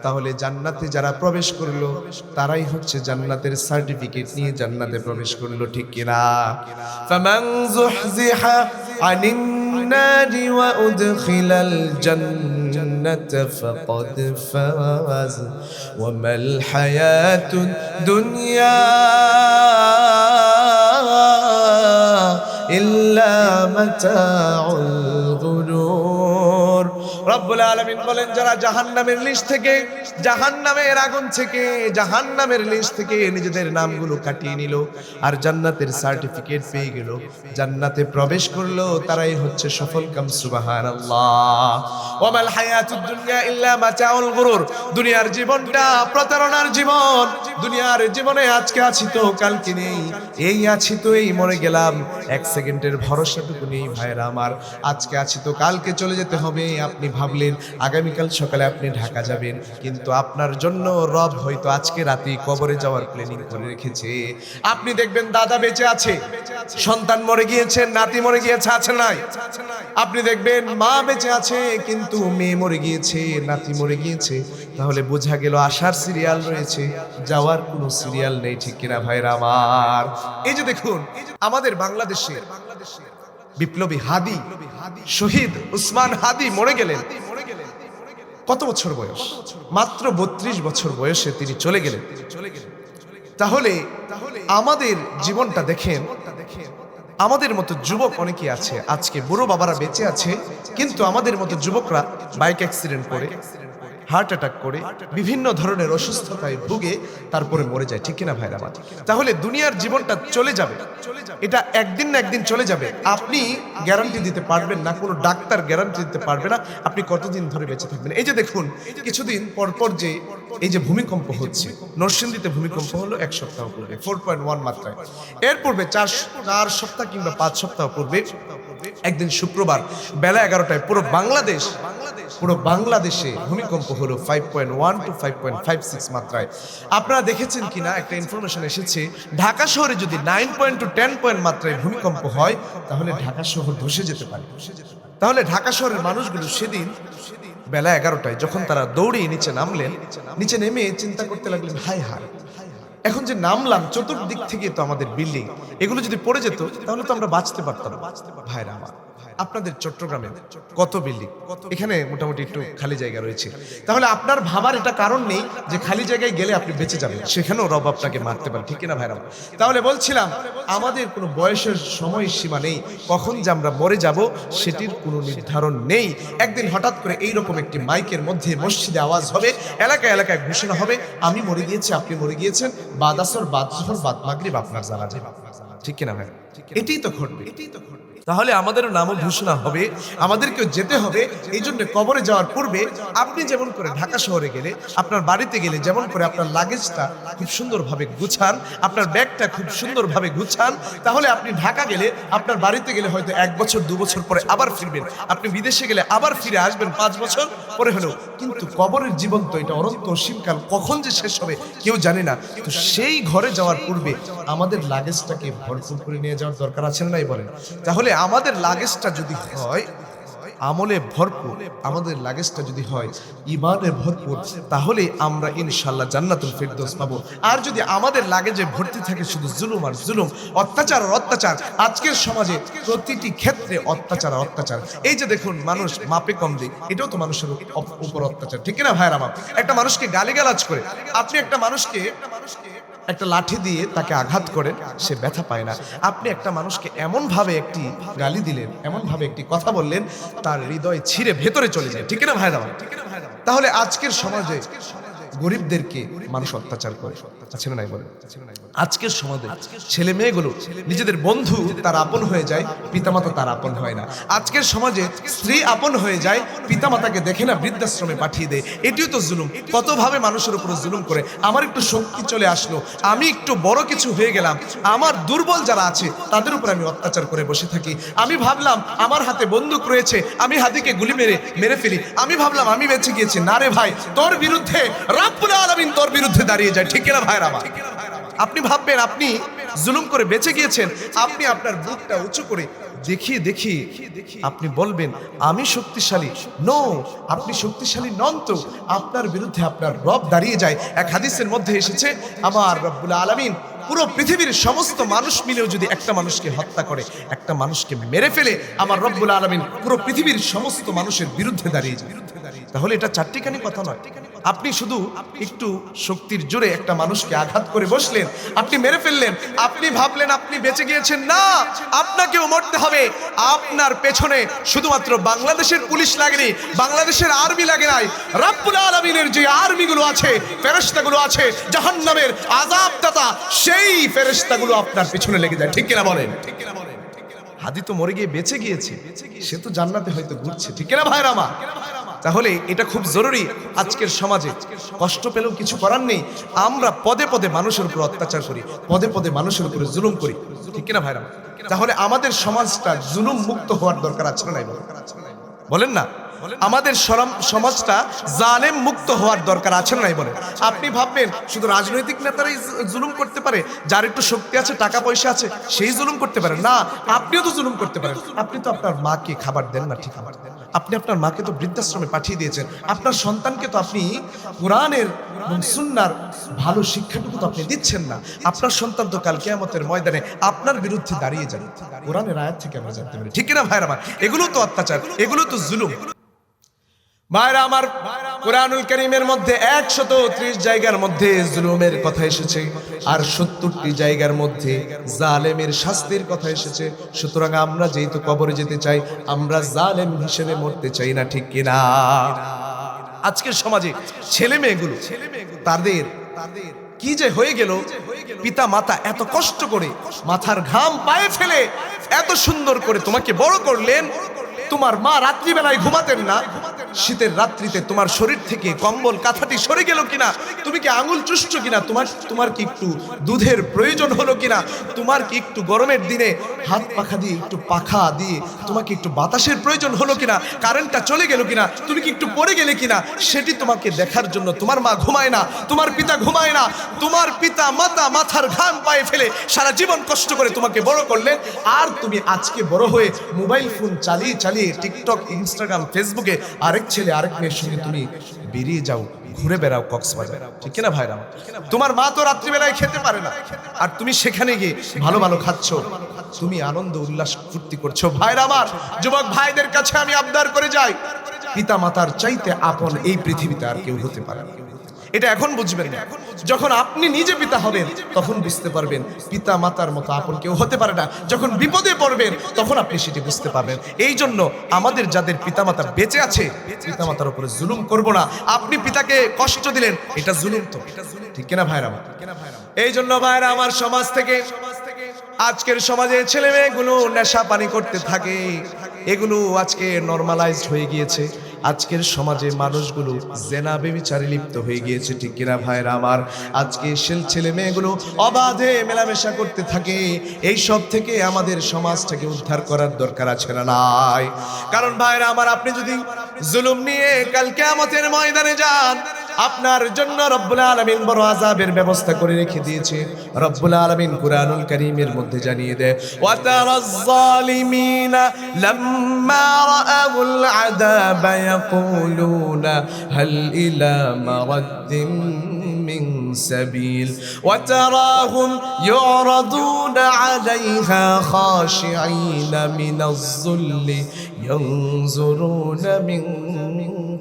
Speaker 1: তাহলে জান্নাতে যারা প্রবেশ করলো তারাই হচ্ছে জান্নাতের সার্টিফিকেট নিয়ে জান্নাতে প্রবেশ করলো, ঠিক কিনা? ফামান যুহজিহা আনিন নারি ওয়া উদখিলাল জান্নাতা ফাকাদ ফাজ ওয়া মাল হায়াতুদ দুনিয়া ইল্লা মাতাউল গুরুর। রব্বুল আলামিন বলেন, যারা জাহান্নামের লিস্ট থেকে, জাহান্নামের আগুন থেকে, জাহান্নামের লিস্ট থেকে নিজেদের নামগুলো কাটিয়ে নিল আর জান্নাতের সার্টিফিকেট পেয়ে গেল, জান্নাতে প্রবেশ করলো, তারাই হচ্ছে সফল কাম। সুবহানাল্লাহ। ওয়া মাল হায়াতুদ দুনিয়া ইল্লা মাতাউল গুরুর। দুনিয়ার জীবনটা প্রতারণার জীবন। দুনিয়ার জীবনে আজকে আছি তো কালকে নেই, এই আছি তো এই মরে গেলাম, এক সেকেন্ডের ভরসাটুকু নেই ভাইরা আমার। আজকে আছি তো কালকে চলে যেতে হবে। আপনি ভাবলেন আগামীকাল সকালে আপনি ঢাকা যাবেন, কিন্তু আপনার জন্য রব হয়তো আজকে রাতে কবরে যাওয়ার প্ল্যানিং করে রেখেছে। আপনি দেখবেন দাদা বেঁচে আছে, সন্তান মরে গিয়েছে, নাতি মরে গিয়েছে, আছে নাই? আপনি দেখবেন মা বেঁচে আছে কিন্তু মেয়ে মরে গিয়েছে, নাতি মরে গিয়েছে। তাহলে বোঝা গেল আসার সিরিয়াল রয়েছে, যাওয়ার কোনো সিরিয়াল নেই, ঠিক কিনা ভাইরা আমার? এই যে দেখুন আমাদের বাংলাদেশে বিপ্লবী হাদি শহীদ উসমান হাদি মরে গেলেন। কত বছর বয়স? মাত্র 32 বছর বয়সে তিনি চলে গেলেন। তাহলে আমাদের জীবনটা দেখেন, আমাদের মতো যুবক অনেকে আছে, আজকে বুড়ো বাবারা বেঁচে আছে, কিন্তু আমাদের মতো যুবকরা বাইক অ্যাক্সিডেন্ট করে, হার্ট অ্যাটাক করে, বিভিন্ন ধরনের অসুস্থতায় ভুগে তারপরে মরে যায়, ঠিক কিনা ভাইরা আমার? তাহলে দুনিয়ার জীবনটা চলে যাবে, এটা একদিন না একদিন চলে যাবে। আপনি গ্যারান্টি দিতে পারবেন না, কোনো ডাক্তার গ্যারান্টি দিতে পারবে না আপনি কতদিন ধরে বেঁচে থাকবেন। এই যে দেখুন কিছুদিন পরপর যে এই যে ভূমিকম্প হচ্ছে, নরসিংদীতে ভূমিকম্প হলো 1 সপ্তাহ পূর্বে 4.1 মাত্রায়। এর পূর্বে 4 সপ্তাহ কিংবা 5 সপ্তাহ পূর্বে একদিন শুক্রবার বেলা 11টায় পুরো বাংলাদেশে ভূমিকম্প হলো 5.1 to 5.56 মাত্রায়। আপনারা দেখেছেন কিনা একটা ইনফরমেশন এসেছে, ঢাকা শহরে যদি 9 পয়েন্ট টু 10 পয়েন্ট মাত্রায় ভূমিকম্প হয় তাহলে ঢাকা শহর ধসে যেতে পারে। তাহলে ঢাকা শহরের মানুষগুলো সেদিন বেলা 11টায় যখন তারা দৌড়ে নিচে নামলেন, নিচে নেমে চিন্তা করতে লাগলেন, হায় হায় এখন যে নামলাম চতুর্দিক থেকে তো আমাদের বিল্ডিং, এগুলো যদি পড়ে যেত তাহলে তো আমরা বাঁচতে পারতাম না। ভাইরা আমার, আপনাদের চট্টগ্রামে কত বিল্ডিং, এখানে মোটামুটি একটু খালি জায়গা রয়েছে, তাহলে আপনার ভাবার এটা কারণ নেই যে খালি জায়গায় গেলে আপনি বেঁচে যাবেন, সেখানেও রব আপনাকে মারতে পারে, ঠিক না ভাইরা? তাহলে বলছিলাম আমাদের কোনো বয়সের সময়সীমা নেই, কখন যে আমরা মরে যাব সেটির কোনো নির্ধারণ নেই। একদিন হঠাৎ করে এইরকম একটি মাইকের মধ্যে মসজিদে আওয়াজ হবে, এলাকায় এলাকায় ঘোষণা হবে, আমি মরে গিয়েছি, আপনি মরে গিয়েছেন, বাদ আসর, বাদ জোহর, বাদ মাগরিব আপনার জানাজা, ঠিক কিনা ভাই? এটাই তো ঘটবে। তাহলে আমাদেরও নামও ঘোষণা হবে, আমাদেরকেও যেতে হবে। এই জন্য কবরে যাওয়ার পূর্বে আপনি যেমন করে ঢাকা শহরে গেলে, আপনার বাড়িতে গেলে যেমন করে আপনার লাগেজটা খুব সুন্দরভাবে গুছান, আপনার ব্যাগটা খুব সুন্দরভাবে গুছান, তাহলে আপনি ঢাকা গেলে, আপনার বাড়িতে গেলে হয়তো 1 বছর 2 বছর পরে আবার ফিরবেন, আপনি বিদেশে গেলে আবার ফিরে আসবেন 5 বছর পরে হলেও। কিন্তু কবরের জীবন তো এটা অনন্ত অসীমকাল, কখন যে শেষ হবে কেউ জানে না। তো সেই ঘরে যাওয়ার পূর্বে আমাদের লাগেজটাকে ভরপুর করে নিয়ে যাওয়ার দরকার আছে না, নাই বলেন? তাহলে আমাদের লাগেজটা যদি হয় আমলে ভরপুর, আমাদের লাগেজটা যদি হয় ঈমানে ভরপুর, তাহলে আমরা ইনশাআল্লাহ জান্নাতুল ফিরদৌস পাবো। আর যদি আমাদের লাগেজে ভর্তি থাকে শুধু জুলুম আর জুলুম, অত্যাচার আর অত্যাচার, আজকের সমাজে প্রতিটি ক্ষেত্রে অত্যাচার আর অত্যাচার। এই যে দেখুন, মানুষ মাপে কম দেয়, এটাও তো মানুষের উপর অত্যাচার, ঠিক না ভাইরা আমার? একটা মানুষকে গালিগালাজ করে, আপনি একটা মানুষকে একটা লাঠি দিয়ে তাকে আঘাত করেন, সে ব্যথা পায় না। আপনি একটা মানুষকে এমন ভাবে একটি গালি দিলেন, এমন ভাবে একটি কথা বললেন, তার হৃদয় ছিঁড়ে ভেতরে চলে যায়, ঠিক না ভাইরা? তাহলে আজকের সমাজে গরিবদেরকে মানুষ অত্যাচার করে, আছে না নাই বলেন? আজকের সমাজে ছেলে মেয়েগুলো নিজেদের বন্ধু তার আপন হয়ে যায়, পিতামাতা তার আপন হয় না। আজকের সমাজে স্ত্রী আপন হয়ে যায়, পিতামাতাকে দেখে না, বৃদ্ধাশ্রমে পাঠিয়ে দেয়। এটিও তো জুলুম। কতভাবে মানুষের উপর জুলুম করে। আমার একটু শক্তি চলে আসলো, আমি একটু বড় কিছু হয়ে গেলাম, আমার দুর্বল যারা আছে তাদের উপর আমি অত্যাচার করে বসে থাকি। আমি ভাবলাম আমার হাতে বন্দুক রয়েছে, আমি হাদিকে গুলি মেরে ফেলি, আমি ভাবলাম আমি বেঁচে গিয়েছি। না রে ভাই, তোর বিরুদ্ধে রব্বুল আলামিন তোর বিরুদ্ধে দাঁড়িয়ে যায়, ঠিক না ভাইরা আমার? আপনি ভাববেন আপনি জুলুম করে বেঁচে গিয়েছেন, আপনি আপনার বুকটা উঁচু করে দেখিয়ে আপনি বলবেন আমি শক্তিশালী। নো, আপনি শক্তিশালী নন তো, আপনার বিরুদ্ধে আপনার রব দাঁড়িয়ে যায়। এক হাদিসের মধ্যে এসেছে, আমার রব্বুল আলামিন পুরো পৃথিবীর সমস্ত মানুষ মিলেও যদি একটা মানুষকে হত্যা করে, একটা মানুষকে মেরে ফেলে, আমার রব্বুল আলামিন পুরো পৃথিবীর সমস্ত মানুষের বিরুদ্ধে দাঁড়িয়ে যায়। তাহলে এটা চারটিখানি কথা নয়। আপনি শুধু একটু শক্তির জোরে একটা মানুষকে আঘাত করে বসলেন, আপনি মেরে ফেললেন, আপনি ভাবলেন আপনি বেঁচে গিয়েছেন। না, আপনাকেও মরতে হবে। আপনার পেছনে শুধুমাত্র বাংলাদেশের পুলিশ লাগেনি, বাংলাদেশের আর্মি লাগে নাই, রব্বুল আলামিনের যে আর্মিগুলো আছে, ফেরেশতাগুলো আছে, জাহান্নামের আযাবদাতা, সেই ফেরেশতাগুলো আপনার পিছনে লেগে যায়, ঠিক কিনা বলেন? হাদি তো মরে গিয়ে বেঁচে গিয়েছে, সে তো জান্নাতে হয়তো ঘুরছে, ঠিক কিনা ভাইরা আমার? তাহলে এটা খুব জরুরি। আজকের সমাজে কষ্ট পেলেও কিছু করার নেই, আমরা পদে পদে মানুষের উপর অত্যাচার করি, পদে পদে মানুষের উপরে জুলুম করি, ঠিক কিনা ভাইরা? তাহলে আমাদের সমাজটা জুলুম মুক্ত হওয়ার দরকার আছে না নাই? বলেন না, আমাদের সমাজটা জালেম মুক্ত হওয়ার দরকার আছে না নাই বলেন? আপনি ভাববেন শুধু রাজনৈতিক নেতারাই জুলুম করতে পারে, যার একটু শক্তি আছে, টাকা পয়সা আছে, সেই জুলুম করতে পারে না? আপনিও তো জুলুম করতে পারেন। আপনি তো আপনার মাকে খাবার দেন না, ঠিক খাবার দেন, আপনি আপনার মাকে তো বৃদ্ধাশ্রমে পাঠিয়ে দিয়েছেন, আপনার সন্তানকে তো আপনি কোরআনের এবং সুন্নাহর ভালো শিক্ষাটুকু তো আপনি দিচ্ছেন না। আপনার সন্তান তো কাল কিয়ামতের ময়দানে আপনার বিরুদ্ধে দাঁড়িয়ে যাবে। কোরআনের আয়াত থেকে আমরা জানতে পারি, ঠিক না ভাইরা আমার? এগুলো তো অত্যাচার, এগুলো তো জুলুম। ভাইরা আমার, কুরআনুল কারীমের মধ্যে 130 জায়গার মধ্যে জুলুমের কথা এসেছে, আর 70টি জায়গার মধ্যে জালেমের শাস্তির কথা এসেছে। সুতরাং আমরা যেহেতু কবরে যেতে চাই, আমরা জালেম হিসেবে মরতে চাই না, ঠিক কিনা? আজকের সমাজে ছেলে মেয়েগুলো তাদের কি যে হয়ে গেল, পিতা মাতা এত কষ্ট করে মাথার ঘাম পায়ে ফেলে এত সুন্দর করে তোমাকে বড় করলেন, তোমার মা রাত্রিবেলায় ঘুমাতেন না, শীতের রাত্রিতে তোমার শরীর থেকে কম্বল কাঁথাটি সরে গেল কিনা, তুমি কি আঙুল চুষছো কিনা, তোমার কি একটু দুধের প্রয়োজন হলো কিনা, তোমার কি একটু গরমের দিনে হাত পাখা দিয়ে একটু পাখা দিয়ে তোমাকে একটু বাতাসের প্রয়োজন হলো কিনা, কারেন্টটা চলে গেল কিনা, তুমি কি একটু পড়ে গেলে কিনা, সেটি তোমাকে দেখার জন্য তোমার মা ঘুমায় না, তোমার পিতা ঘুমায় না। তোমার পিতা মাতা মাথার ঘাম পায়ে ফেলে সারা জীবন কষ্ট করে তোমাকে বড় করলেন, আর তুমি আজকে বড় হয়ে মোবাইল ফোন চালিয়ে টিকটক, ইনস্টাগ্রাম, ফেসবুকে আরেক ছেলে আরেক মেয়ের সঙ্গে তুমি বেরিয়ে যাও, ঘুরে বেড়াও কক্সবাজার, ঠিক কিনা ভাইরা? তোমার মা তো রাত্রিবেলায় খেতে পারে না, আর তুমি সেখানে গিয়ে ভালো ভালো খাচ্ছ, তুমি আনন্দ উল্লাস ফুর্তি করছো। ভাইরা আমার, যুবক ভাইদের কাছে আমি আবদার করে যাই, পিতা মাতার চাইতে আপন এই পৃথিবীতে আর কেউ হতে পারে না। এটা এখন বুঝবেন না, যখন আপনি নিজে পিতা হবেন তখন বুঝতে পারবেন পিতা মাতার মতো আপন কেউ হতে পারে না। যখন বিপদে পড়বেন তখন আপনি সেটি বুঝতে পারবেন। এই জন্য আমাদের যাদের পিতামাতা বেঁচে আছে, পিতামাতার উপরে জুলুম করব না। আপনি পিতাকে কষ্ট দিলেন, এটা জুলুম, তো ঠিক কিনা ভাইরা? এই জন্য ভাইরা আমার, সমাজ থেকে, আজকের সমাজে ছেলে মেয়েগুলো নেশা পানি করতে থাকে, এগুলো আজকে নরমালাইজড হয়ে গিয়েছে। আজকের সমাজে মানুষগুলো জেনা বেবিচারে লিপ্ত হয়ে গিয়েছে, ঠিক কিনা ভাইরা আমার? আজকে ছেলে মেয়েগুলো অবাধে মেলামেশা করতে থাকে। এই সব থেকে আমাদের সমাজটাকে উদ্ধার করার দরকার আছে না নাই? কারণ ভাইরা আমার, আপনি যদি জুলুম নিয়ে কাল কিয়ামতের ময়দানে যান, আপনার জন্য রব্বুল আলামিন বড় আযাবের ব্যবস্থা করে রেখে দিয়েছে। রব্বুল আলামিন কুরআনুল কারীমের মধ্যে জানিয়ে দেয়, ওয়া তারাজ যালিমিনা লাম্মা রাআউল আযাবা ইয়াকুলুনা হাল ইলা মারাদ্দিন মিন সাবিল ওয়া তারাহুম ইউরাদুনা আলাইহা খাশিঈনা মিনাজ যুল্লি ইয়ানজুরুনা মিন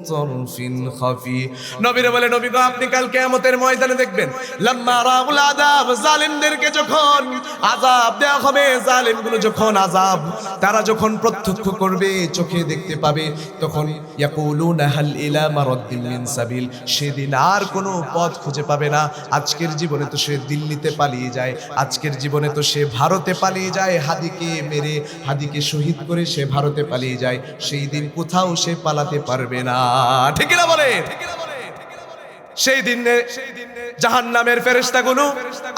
Speaker 1: তারফিন খাফি। নবীরে বলে, নবী গো, আপনি কাল কিয়ামতের ময়দানে দেখবেন, লাম্মা রাউল আযাব, জালিমদেরকে যখন আযাব দেওয়া হবে, জালিমগুলো যখন আযাব তারা যখন প্রত্যক্ষ করবে, চোখে দেখতে পাবে, তখন ইয়াকুলুনা হাল ইলা মারাদ্দিন মিন সাবিল, সেদিন আর কোনো পথ খুঁজে পাবে না। আজকের জীবনে তো সে দিল্লিতে পালিয়ে যায়, আজকের জীবনে তো সে ভারতে পালিয়ে যায়, হাদিকে মেরে, হাদিকে শহীদ করে সে ভারতে পালিয়ে যায়। সেই দিন কোথাও সে পালাতে পারবে না, ঠিক না বলে? সেই দিনে জাহান্নামের ফেরেশতাগুলো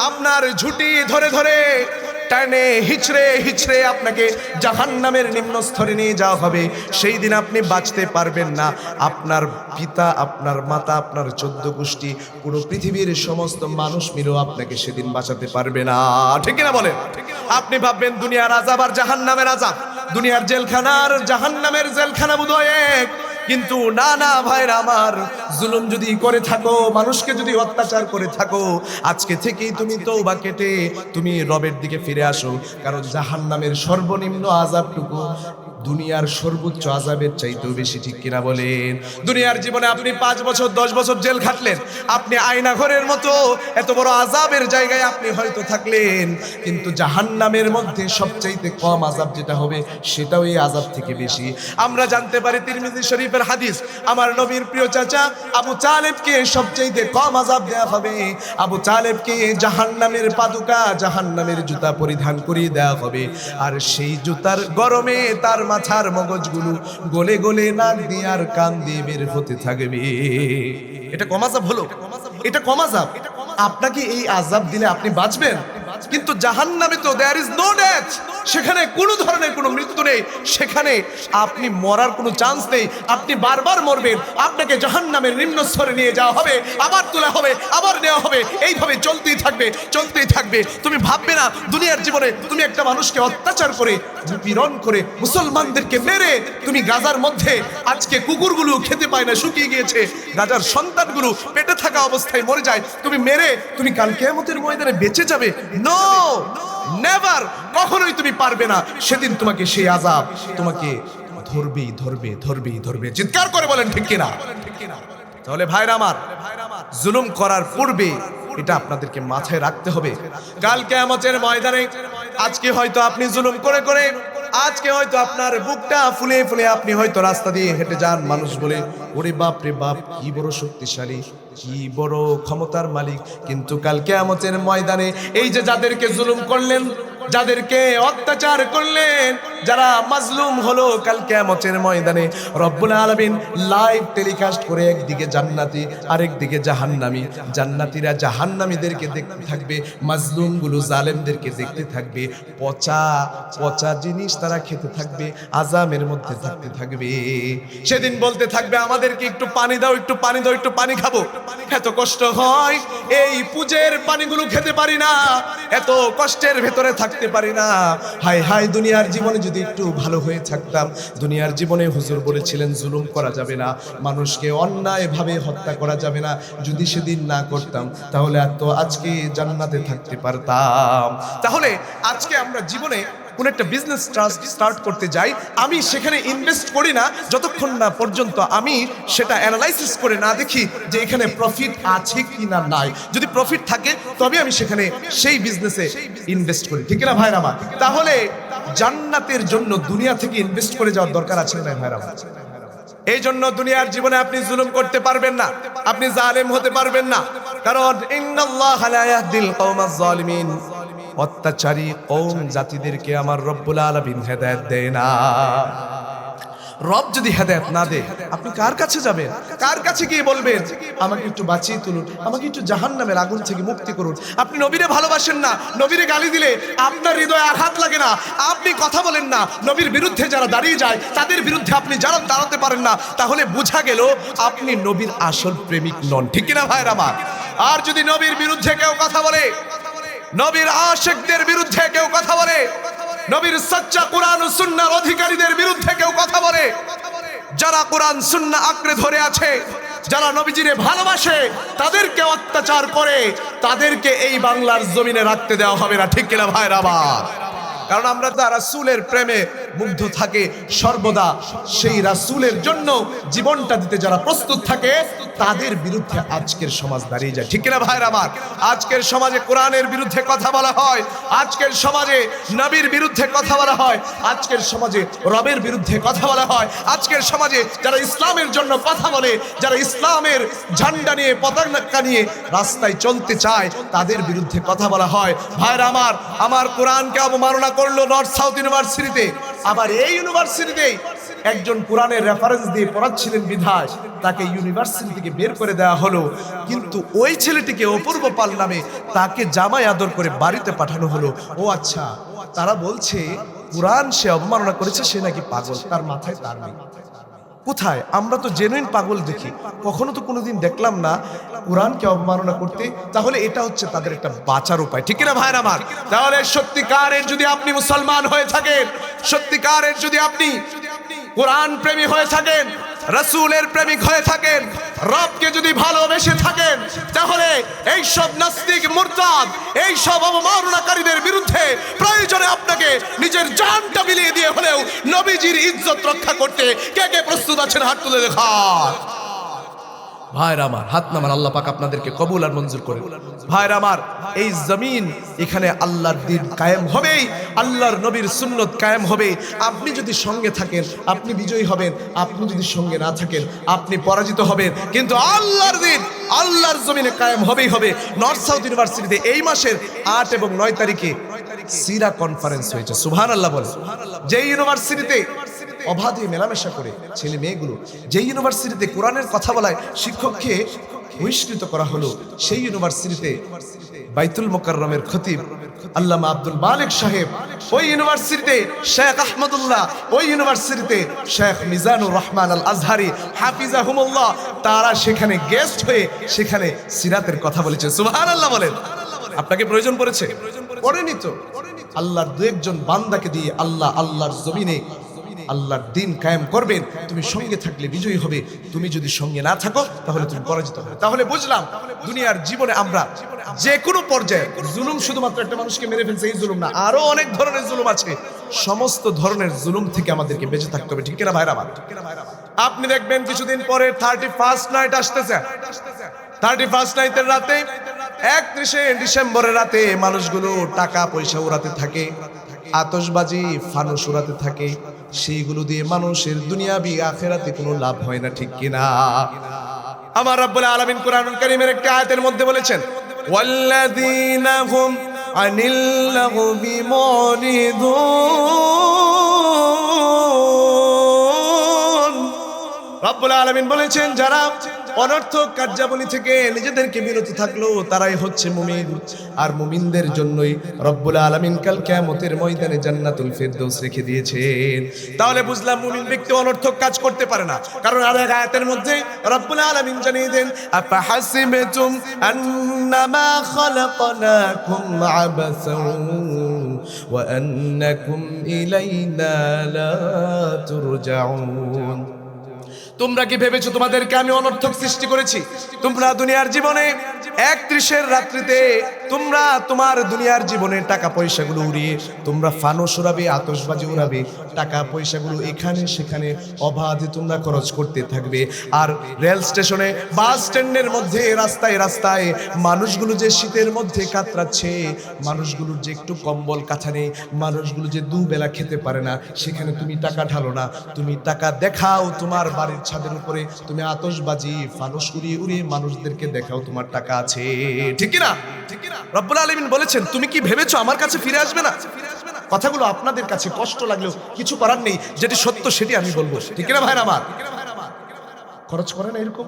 Speaker 1: আপনার ঝুঁটি ধরে ধরে টানে হিচড়ে হিচড়ে আপনাকে জাহান্নামের নিম্ন স্তরে নিয়ে যাওয়া হবে। সেই দিন আপনি বাঁচতে পারবেন না। আপনার পিতা, আপনার মাতা, আপনার 14 গোষ্ঠী, পুরো পৃথিবীর সমস্ত মানুষ মিলেও আপনাকে সেদিন বাঁচাতে পারবে না, ঠিক না বলেন? আপনি ভাববেন দুনিয়ার আযাব আর জাহান্নামের আযাব, দুনিয়ার জেলখানার জাহান্নামের জেলখানা বোধহয় এক, কিন্তু না না ভাইরা আমার, জুলুম যদি করে থাকো, মানুষকে যদি অত্যাচার করে থাকো, আজকে থেকেই তুমি তওবা কেটে তুমি রবের দিকে ফিরে আসো। কারণ জাহান্নামের সর্বনিম্ন আযাবটুকু দুনিয়ার সর্বোচ্চ আযাবের চাইতেও বেশি, ঠিক কিনা বলেন? দুনিয়ার জীবনে আপনি 5 বছর 10 বছর জেল খাটলেন, আপনি আয়না ঘরের মতো এত বড় আযাবের জায়গায় আপনি হয়তো থাকলেন, কিন্তু জাহান্নামের মধ্যে সবচাইতে কম আযাব যেটা হবে, সেটাও এই আযাব থেকে বেশি। আমরা জানতে পারি তিরমিজি শরীফের হাদিস, আমার নবীর প্রিয় চাচা আবু তালেবকে সবচাইতে কম আযাব দেয়া হবে। আবু তালেবকে জাহান্নামের পাদুকা, জাহান্নামের জুতা পরিধান করিয়ে দেওয়া হবে, আর সেই জুতার গরমে তার মাথার মগজগুলো গলে গলে নাক দিয়ে আর কান দিয়ে বের হতে থাকবে। এটা কম আযাব হলো? এটা কম আযাব? আপনাকে এই আযাব দিলে আপনি বাঁচবেন? কিন্তু জাহান্নামে তো দেয়ার ইজ নো ডেথ, সেখানে কোনো ধরনের কোনো মৃত্যু নেই, সেখানে আপনি মরার কোনো চান্স নেই। আপনি বারবার মরবেন, আপনাকে জাহান্নামের নিম্ন স্তরে নিয়ে যাওয়া হবে, আবার তোলা হবে, আবার নেওয়া হবে, এইভাবে চলতেই থাকবে, চলতেই থাকবে। তুমি ভাববে না দুনিয়ার জীবনে তুমি একটা মানুষকে অত্যাচার করে, নিপীড়ন করে, মুসলমানদেরকে মেরে তুমি গাজার মধ্যে আজকে কুকুরগুলো খেতে পায় না, শুকিয়ে গিয়েছে, গাজার সন্তানগুলো পেটে থাকা অবস্থায় মরে যায়, তুমি মেরে তুমি কাল কিয়ামতের ময়দানে বেঁচে যাবে? নো, নেভার, কখনোই তুমি পারবে না। সেদিন তোমাকে সেই আযাব তোমাকে ধরবেই ধরবে, ধরবেই ধরবে। চিৎকার করে বলেন ঠিক কিনা? তাহলে ভাইরা আমার, জুলুম করার পূর্বে এটা আপনাদেরকে মাথায় রাখতে হবে। কাল কিয়ামতের ময়দানে আজকে হয়তো আপনি জুলুম করে করে, আজকে হয়তো আপনার বুকটা ফুলে ফুলে আপনি হয়তো রাস্তা দিয়ে হেঁটে যান, মানুষ বলে ওরে বাপ রে বাপ, কি বড় শক্তিশালী, কি বড় ক্ষমতার মালিক। কিন্তু কাল কিয়ামতের ময়দানে এই যে যাদেরকে জুলুম করলেন, যাদেরকে অত্যাচার করলেন, যারা মাজলুম হলো, কাল কিয়ামতের ময়দানে রব্বুল আলামিন লাইভ টেলিকাস্ট করে একদিকে জান্নাতি আরেকদিকে জাহান্নামী, জান্নাতীরা জাহান্নামীদেরকে দেখতে থাকবে, মাজলুমগুলো জালেমদেরকে দেখতে থাকবে, পচা পচা জিনিস তারা খেতে থাকবে, আযাবের মধ্যে থাকতে থাকবে। সেদিন বলতে থাকবে আমাদেরকে একটু পানি দাও, একটু পানি দাও, একটু পানি খাবো, এত কষ্ট হয়, এই পুজের পানিগুলো খেতে পারি না, এত কষ্টের ভেতরে থাকতে পারি না। হায় হায়, দুনিয়ার জীবনে যদি একটু ভালো হয়ে থাকতাম, দুনিয়ার জীবনে হুজুর বলেছিলেন জুলুম করা যাবে না, মানুষকে অন্যায়ভাবে হত্যা করা যাবে না, যদি সেদিন না করতাম তাহলে আর তো আজকে জান্নাতে থাকতে পারতাম। তাহলে আজকে আমরা জীবনে কোন একটা বিজনেস স্টার্ট করতে যাই, আমি সেখানে ইনভেস্ট করি না যতক্ষণ না পর্যন্ত আমি সেটা অ্যানালাইসিস করে না দেখি যে এখানে প্রফিট আছে কি না নাই। যদি প্রফিট থাকে তবে আমি সেখানে সেই বিজনেসে ইনভেস্ট করি, ঠিক না ভাইরা আমার? তাহলে জান্নাতের জন্য দুনিয়া থেকে ইনভেস্ট করে যাওয়ার দরকার আছে না ভাইরা আমার? এই জন্য দুনিয়ার জীবনে আপনি জুলুম করতে পারবেন না, আপনি জালেম হতে পারবেন না, কারণ ইন্নাল্লাহা লা ইয়াহদিল কওমাজ জালিমিন, অত্যাচারী কওম জাতিদেরকে আমার রব্বুল আলামিন হেদায়েত দেয় না। রব যদি হেদায়েত না দেয় আপনি কার কাছে যাবেন? কার কাছে গিয়ে বলবেন আমাকে একটু বাঁচিয়ে তুলুন, আমাকে একটু জাহান্নামের আগুন থেকে মুক্তি করুন? আপনি নবীরে ভালোবাসেন না, নবীরে গালি দিলে আপনার হৃদয়ে আঘাত লাগে না, আপনি কথা বলেন না, নবীর বিরুদ্ধে যারা দাঁড়িয়ে যায় তাদের বিরুদ্ধে আপনি যারা দাঁড়াতে পারেন না, তাহলে বোঝা গেল আপনি নবীর আসল প্রেমিক নন, ঠিক কিনা ভাইরা আমার? আর যদি নবীর বিরুদ্ধে কেউ কথা বলে, নবীর আশিকদের বিরুদ্ধে কেউ কথা বলে, নবীর সচ্চা কোরআন ও সুন্নাহর অধিকারীদের বিরুদ্ধে কেউ কথা বলে, যারা কোরআন সুন্নাহ আঁকড়ে ধরে আছে, যারা নবীজিরে ভালোবাসে, তাদেরকে অত্যাচার করে, তাদেরকে এই বাংলার জমিনে রাখতে দেওয়া হবে না, ঠিক কিনা ভাইরা আমার? কারণ আমরা তো রাসূলের প্রেমে মুগ্ধ থাকে সর্বদা, সেই রাসূলের জন্য জীবনটা দিতে যারা প্রস্তুত থাকে তাদের বিরুদ্ধে আজকের সমাজ দাঁড়িয়ে যায়, ঠিক কিনা ভাইরা আমার? আজকের সমাজে কোরআনের বিরুদ্ধে কথা বলা হয়, আজকের সমাজে নবীর বিরুদ্ধে কথা বলা হয়, আজকের সমাজে রবের বিরুদ্ধে কথা বলা হয়, আজকের সমাজে যারা ইসলামের জন্য কথা বলে, যারা ইসলামের ঝান্ডা নিয়ে পতাকা নিয়ে রাস্তায় চলতে চায় তাদের বিরুদ্ধে কথা বলা হয়। ভাইরা আমার, আমার কোরআনকে অবমাননা করলো নর্থ সাউথ ইউনিভার্সিটিতে, আবার এই ইউনিভার্সিটিতেই একজন কোরআনের রেফারেন্স দিয়ে পড়াচ্ছিলেন বিধায় তাকে ইউনিভার্সিটি থেকে বের করে দেওয়া হলো, কিন্তু ওই ছেলেটিকে অপূর্ব পাল নামে তাকে জামাই আদর করে বাড়িতে পাঠানো হলো। ও আচ্ছা, তারা বলছে কোরআন সে অবমাননা করেছে, সে নাকি পাগল, তার মাথায় তার নেই। কোথায়? আমরা তো জেনুইন পাগল দেখি, কখনো তো কোনোদিন দেখলাম না কোরআনকে অবমাননা করতে। তাহলে এটা হচ্ছে তাদের একটা বাঁচার উপায়, ঠিক না ভাইরা আমার? তাহলে সত্যিকারের যদি আপনি মুসলমান হয়ে থাকেন, সত্যিকারের যদি আপনি কোরআন প্রেমী হয়ে থাকেন, রাসূলের প্রেমিক হয়ে থাকেন, রবকে যদি ভালোবেসে থাকেন, তাহলে এই সব নাস্তিক মুরতাদ, এই সব অবমাননাকারীদের বিরুদ্ধে প্রয়োজনে আপনাকে নিজের জানটা বিলিয়ে দিয়ে হলেও নবীজির ইজ্জত রক্ষা করতে কে কে প্রস্তুত আছেন? হাত তুলে দেখান। ভাইরা আমার, হাত নামান, আল্লাহ পাক আপনাদেরকে কবুল আর মঞ্জুর করে। ভাইরা আমার, এই জমিন এখানে আল্লাহর দ্বীন কায়েম হবেই, আল্লাহর নবীর সুন্নত কায়েম হবে। আপনি যদি সঙ্গে থাকেন আপনি বিজয়ী হবেন, আপনি যদি সঙ্গে না থাকেন আপনি পরাজিত হবেন, কিন্তু আল্লাহর দ্বীন আল্লাহর জমিনে কায়েম হবেই হবে। নর্থ সাউথ ইউনিভার্সিটিতে এই মাসের 8 এবং 9 তারিখে সিরা কনফারেন্স হয়েছে, সুবহানাল্লাহ বলে। যে ইউনিভার্সিটিতে অবাধে মেলামেশা করে ছেলে মেয়েগুলো, যে ইউনিভার্সিটিতে কোরআনের কথা বলায় শিক্ষককে বহিষ্কৃত করা হলো, সেই ইউনিভার্সিটিতে বাইতুল মুকাররমের খতিব আল্লামা আব্দুল মালিক সাহেব, ওই ইউনিভার্সিটিতে শেখ আহমদুল্লাহ, ওই ইউনিভার্সিটিতে শেখ মিজানুর রহমান আল আজহারি হাফিজাহুমুল্লাহ, তারা সেখানে গেস্ট হয়ে সেখানে সিরাতের কথা বলেছে, সুবহানাল্লাহ বলেন। আপনাকে প্রয়োজন পড়েছে? পড়েনি তো। আল্লাহর দু একজন বান্দাকে দিয়ে আল্লাহ আল্লাহর জমিনে আল্লাহর দ্বীন কায়েম করবেন। তুমি সঙ্গে থাকলে বিজয়ী হবে, তুমি যদি সঙ্গে না থাকো তাহলে তুমি পরাজিত হবে। তাহলে বুঝলাম দুনিয়ার জীবনে আমরা যে কোনো পর্যায়ে জুলুম শুধুমাত্র একটা মানুষকে মেরে ফেলছে এই জুলুম না, আরো অনেক ধরনের জুলুম আছে। সমস্ত ধরনের জুলুম থেকে আমাদেরকে বেঁচে থাকতে হবে, ঠিক কিনা ভাইরা আমার? আপনি দেখবেন কিছুদিন পরে 31st নাইট আসতেছে। 31st নাইটের রাতে 31শে ডিসেম্বরের রাতে মানুষগুলো টাকা পয়সা উড়াতে থাকে, আতশবাজি ফানুস উড়াতে থাকে, সেইগুলো দিয়ে মানুষের দুনিয়াবি আখিরাতে কোনো লাভ হয় না, ঠিক কিনা? আমার রব্বুল আলামিন কোরআনুল কারীমের একটা আয়াতের মধ্যে বলেছেন, ওয়াল্লাযীনা হুম আনিল লাগবি মুরিদুন। রব্বুল আলামিন বলেছেন যারা অনর্থক কার্যাবলী থেকে নিজেদেরকে বিরত থাকলো তারাই হচ্ছে মুমিন। আর মুমিনদের জন্যই রব্বুল আলামিন কাল কিয়ামতের ময়দানে জান্নাতুল ফিরদৌস রেখে দিয়েছেন। তাহলে বুঝলাম মুমিন ব্যক্তি অনর্থক কাজ করতে পারে না, কারণ আর এক আয়াতের মধ্যে রব্বুল আলামিন জানিয়ে দেন, আফাহাসিবতুম আন্নামা খালাকনাকুম আবাসান وأنكم إلينا لا ترجعون। তোমরা কি ভেবেছো তোমাদেরকে আমি অনর্থক সৃষ্টি করেছি? তোমরা দুনিয়ার জীবনে 31 রাত্রিতে তোমরা তোমার দুনিয়ার জীবনে টাকা পয়সাগুলো উড়িয়ে তোমরা ফানুস উড়াবে, আতশবাজি উড়াবে, টাকা পয়সাগুলো এখানে সেখানে অবাধে তোমরা খরচ করতে থাকবে। আর রেল স্টেশনে, বাস স্ট্যান্ডের মধ্যে, রাস্তায় রাস্তায় মানুষগুলো যে শীতের মধ্যে কাতরাচ্ছে, মানুষগুলোর যে একটু কম্বল কাঁথা নেই, মানুষগুলো যে দুবেলা খেতে পারে না, সেখানে তুমি টাকা ঢালো না, তুমি টাকা দেখাও তোমার বাড়ির ছাদের উপরে, তুমি আতশবাজি ফানুস উড়িয়ে উড়িয়ে মানুষদেরকে দেখাও তোমার টাকা আছে। ঠিক কি না? রব্বুল আলামিন বলেছেন, তুমি কি ভেবেছো আমার কাছে ফিরে আসবে না? কথাগুলো আপনাদের কাছে কষ্ট লাগলেও কিছু করার নেই, যেটি সত্য সেটি আমি বলবো। ঠিক না ভাইরা আমার? খরচ করে না এরকম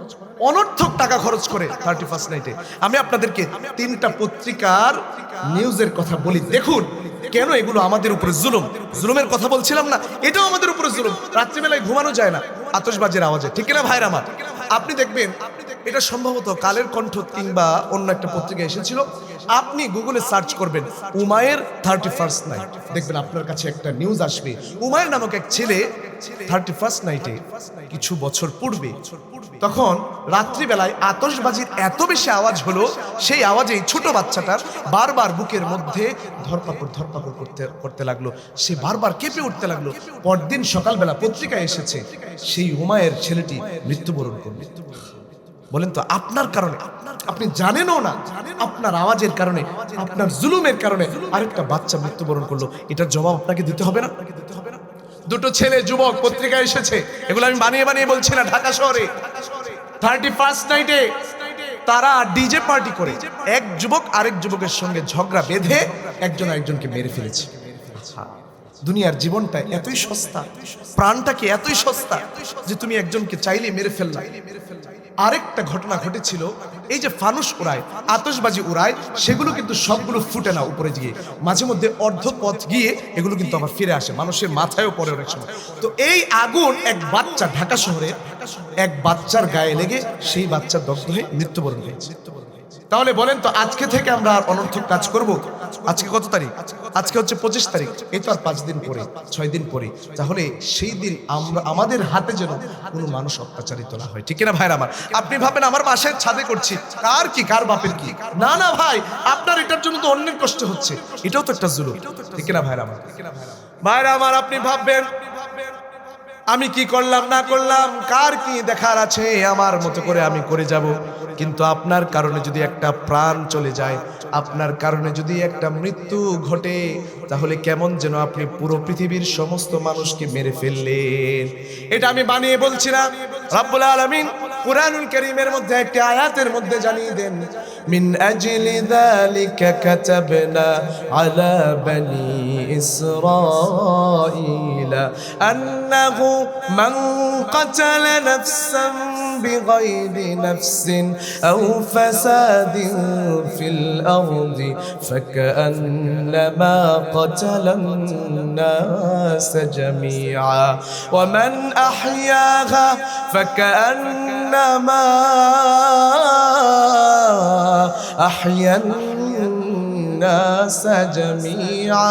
Speaker 1: অনর্থক টাকা খরচ করে 31st নাইটে। আমি আপনাদেরকে 3টা পত্রিকার নিউজের কথা বলি, দেখুন কেন এগুলো আমাদের উপরে জুলুম। জুলুমের কথা বলছিলাম না, এটাও আমাদের উপরে জুলুম। রাত্রিবেলায় ঘুমানো যায় না আতশবাজির আওয়াজে। ঠিক না ভাইরা আমার? আপনি দেখবেন, এটা সম্ভবত কালের কণ্ঠ কিংবা অন্য একটা পত্রিকা এসেছিল, আপনি গুগলে সার্চ করবেন উমায়ের 31st নাইট, দেখবেন আপনার কাছে একটা নিউজ আসবে। উমায়ের নামক এক ছেলে 31st নাইটে কিছু বছর পূর্বে, তখন রাত্রিবেলায় আতশবাজির এত বেশি আওয়াজ হলো, সেই আওয়াজে ছোট বাচ্চাটার বারবার বুকের মধ্যে ধরপাকড় করতে লাগলো, সে বারবার কেঁপে উঠতে লাগলো। পরদিন সকালবেলা পত্রিকায় এসেছে সেই উমায়ের ছেলেটি মৃত্যুবরণ করলো। বলেন তো, আপনার কারণে, আপনি জানেনও না, আপনার আওয়াজের কারণে, আপনার জুলুমের কারণে আরেকটা বাচ্চা মৃত্যুবরণ করলো, এটার জবাব আপনাকে দিতে হবে না? দুটো ছেলে যুবক পত্রিকায় এসেছে, এগুলো আমি বানিয়ে বানিয়ে বলছি না। ঢাকা শহরে 31st নাইটে তারা ডিজে পার্টি করে এক যুবক আরেক যুবকের সঙ্গে ঝগড়া বেঁধে একজন আরেকজনকে মেরে ফেলেছে। দুনিয়ার জীবনটা এতই সস্তা, প্রাণটা কি এতই সস্তা যে তুমি একজনকে চাইলে মেরে ফেললা। আরেকটা ঘটনা ঘটেছিল, এই যে ফানুস উড়ায়, আতশবাজি উড়ায়, সেগুলো কিন্তু সবগুলো ফুটে না উপরে গিয়ে, মাঝে মধ্যে অর্ধ পথ গিয়ে এগুলো কিন্তু আবার ফিরে আসে, মানুষের মাথায়ও পড়ে অনেক সময়। তো এই আগুন এক বাচ্চা, ঢাকা শহরে এক বাচ্চার গায়ে লেগে সেই বাচ্চা দগ্ধ হয়ে মৃত্যুবরণ হয়েছে। তাহলে বলেন তো, আজকে থেকে আমরা আর অনর্থক কাজ করব? আজকে কত তারিখ? আজকে হচ্ছে 25 তারিখ, এই তো আর 5 দিন পরে, 6 দিন পরে। তাহলে সেই দিন আমরা, আমাদের হাতে যেন কোনো মানুষ অত্যাচারিত না হয়। ঠিক না ভাইরা আমার? আপনি ভাবেন আমার বাসায় ছাদে করছি, কার কি, কার বাপের কি? না না ভাই, আপনার এটার জন্য তো অন্যের কষ্ট হচ্ছে, এটাও তো একটা জুলুম। ঠিক না ভাইরা আমার? ভাইরা আমার, আপনি ভাববেন আমি কি করলাম না করলাম, কার কি দেখার আছে, আমার মতো করে আমি করে যাব। কিন্তু আপনার কারণে যদি একটা প্রাণ চলে যায়, আপনার কারণে যদি একটা মৃত্যু ঘটে, তাহলে কেমন যেন আপনি পুরো পৃথিবীর সমস্ত মানুষকে মেরে ফেললেন। এটা আমি বানিয়ে বলছি না, রব্বুল আলামিন কুরআনুল কারীমের মধ্যে একটা আয়াতের মধ্যে জানিয়ে দেন, মিন আজলি যালিকা কাতাবনা আলা বানি ইসরাঈলা আন্নাহু মান কাতালা নাফসান বিগাইরি নাফসিন আও ফাসাদিন ফিল আরদি ফাকান্নামা কাতালান নাস জামিআ ওয়া মান আহইয়াহা ফাকান্নামা আহইয়ান নাস জামিআ।